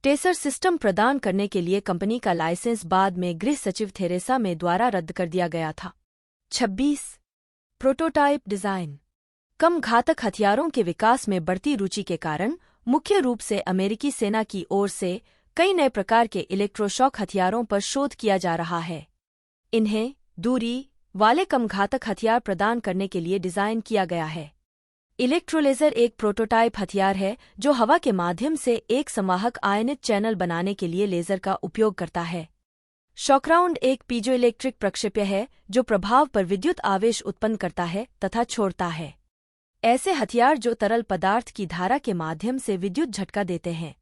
टेसर सिस्टम प्रदान करने के लिए कंपनी का लाइसेंस बाद में गृह सचिव थेरेसा मे द्वारा रद्द कर दिया गया था। 26 प्रोटोटाइप डिजाइन। कम घातक हथियारों के विकास में बढ़ती रुचि के कारण मुख्य रूप से अमेरिकी सेना की ओर से कई नए प्रकार के इलेक्ट्रोशॉक हथियारों पर शोध किया जा रहा है। इन्हें दूरी वाले कम घातक हथियार प्रदान करने के लिए डिजाइन किया गया है। इलेक्ट्रोलेजर एक प्रोटोटाइप हथियार है जो हवा के माध्यम से एक संवाहक आयनित चैनल बनाने के लिए लेजर का उपयोग करता है। शॉकराउंड एक पीजोइलेक्ट्रिक प्रक्षेप्य है जो प्रभाव पर विद्युत आवेश उत्पन्न करता है तथा छोड़ता है। ऐसे हथियार जो तरल पदार्थ की धारा के माध्यम से विद्युत झटका देते हैं।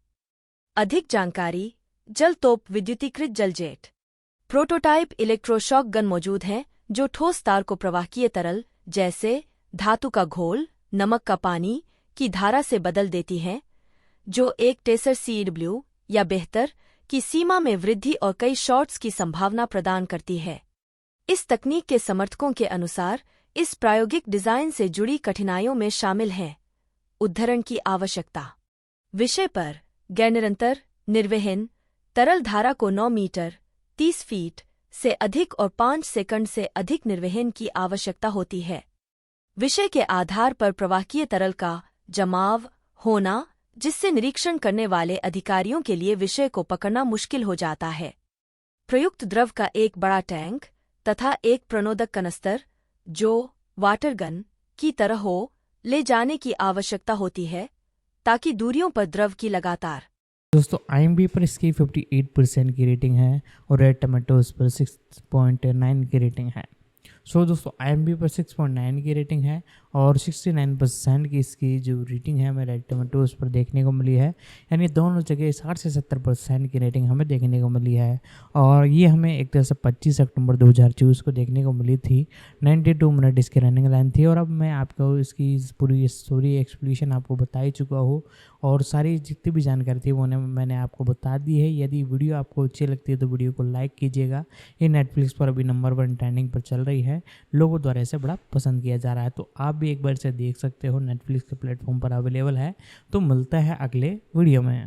अधिक जानकारी जल तोप विद्युतीकृत जल जेट। प्रोटोटाइप इलेक्ट्रोशॉक गन मौजूद हैं जो ठोस तार को प्रवाहकीय तरल जैसे धातु का घोल, नमक का पानी की धारा से बदल देती हैं, जो एक टेसर CW या बेहतर की सीमा में वृद्धि और कई शॉट्स की संभावना प्रदान करती है। इस तकनीक के समर्थकों के अनुसार इस प्रायोगिक डिजाइन से जुड़ी कठिनाइयों में शामिल हैं उद्धरण की आवश्यकता। विषय पर गैर-निरंतर निर्वहन तरल धारा को 9 मीटर 30 फीट से अधिक और 5 सेकंड से अधिक निर्वहन की आवश्यकता होती है। विषय के आधार पर प्रवाहकीय तरल का जमाव होना, जिससे निरीक्षण करने वाले अधिकारियों के लिए विषय को पकड़ना मुश्किल हो जाता है। प्रयुक्त द्रव का एक बड़ा टैंक तथा एक प्रणोदक कनस्तर, जो वाटर गन की तरह हो, ले जाने की आवश्यकता होती है ताकि दूरियों पर द्रव की लगातार। दोस्तों IMDb पर इसकी 58% की रेटिंग है और रेड टमाटोज पर 6.9 की रेटिंग है। दोस्तों IMDb पर 6.9 की रेटिंग है और 69% की इसकी जो रेटिंग है हमें रेड टमाटोज पर देखने को मिली है, यानी दोनों जगह 60 से 70% की रेटिंग हमें देखने को मिली है। और ये हमें एक तरह से 25 अक्टूबर 2024 को देखने को मिली थी। 92 मिनट इसकी रनिंग लाइन थी और अब मैं आपको इसकी पूरी स्टोरी एक्सप्लेनेशन आपको बता ही चुका हूँ और सारी जितनी भी जानकारी थी वो मैंने आपको बता दी है। यदि वीडियो आपको अच्छी लगती है तो वीडियो को लाइक कीजिएगा। ये नेटफ्लिक्स पर अभी नंबर 1 ट्रेंडिंग पर चल रही है, लोगों द्वारा इसे बड़ा पसंद किया जा रहा है, तो आप भी एक बार इसे देख सकते हो। नेटफ्लिक्स के प्लेटफॉर्म पर अवेलेबल है। तो मिलता है अगले वीडियो में।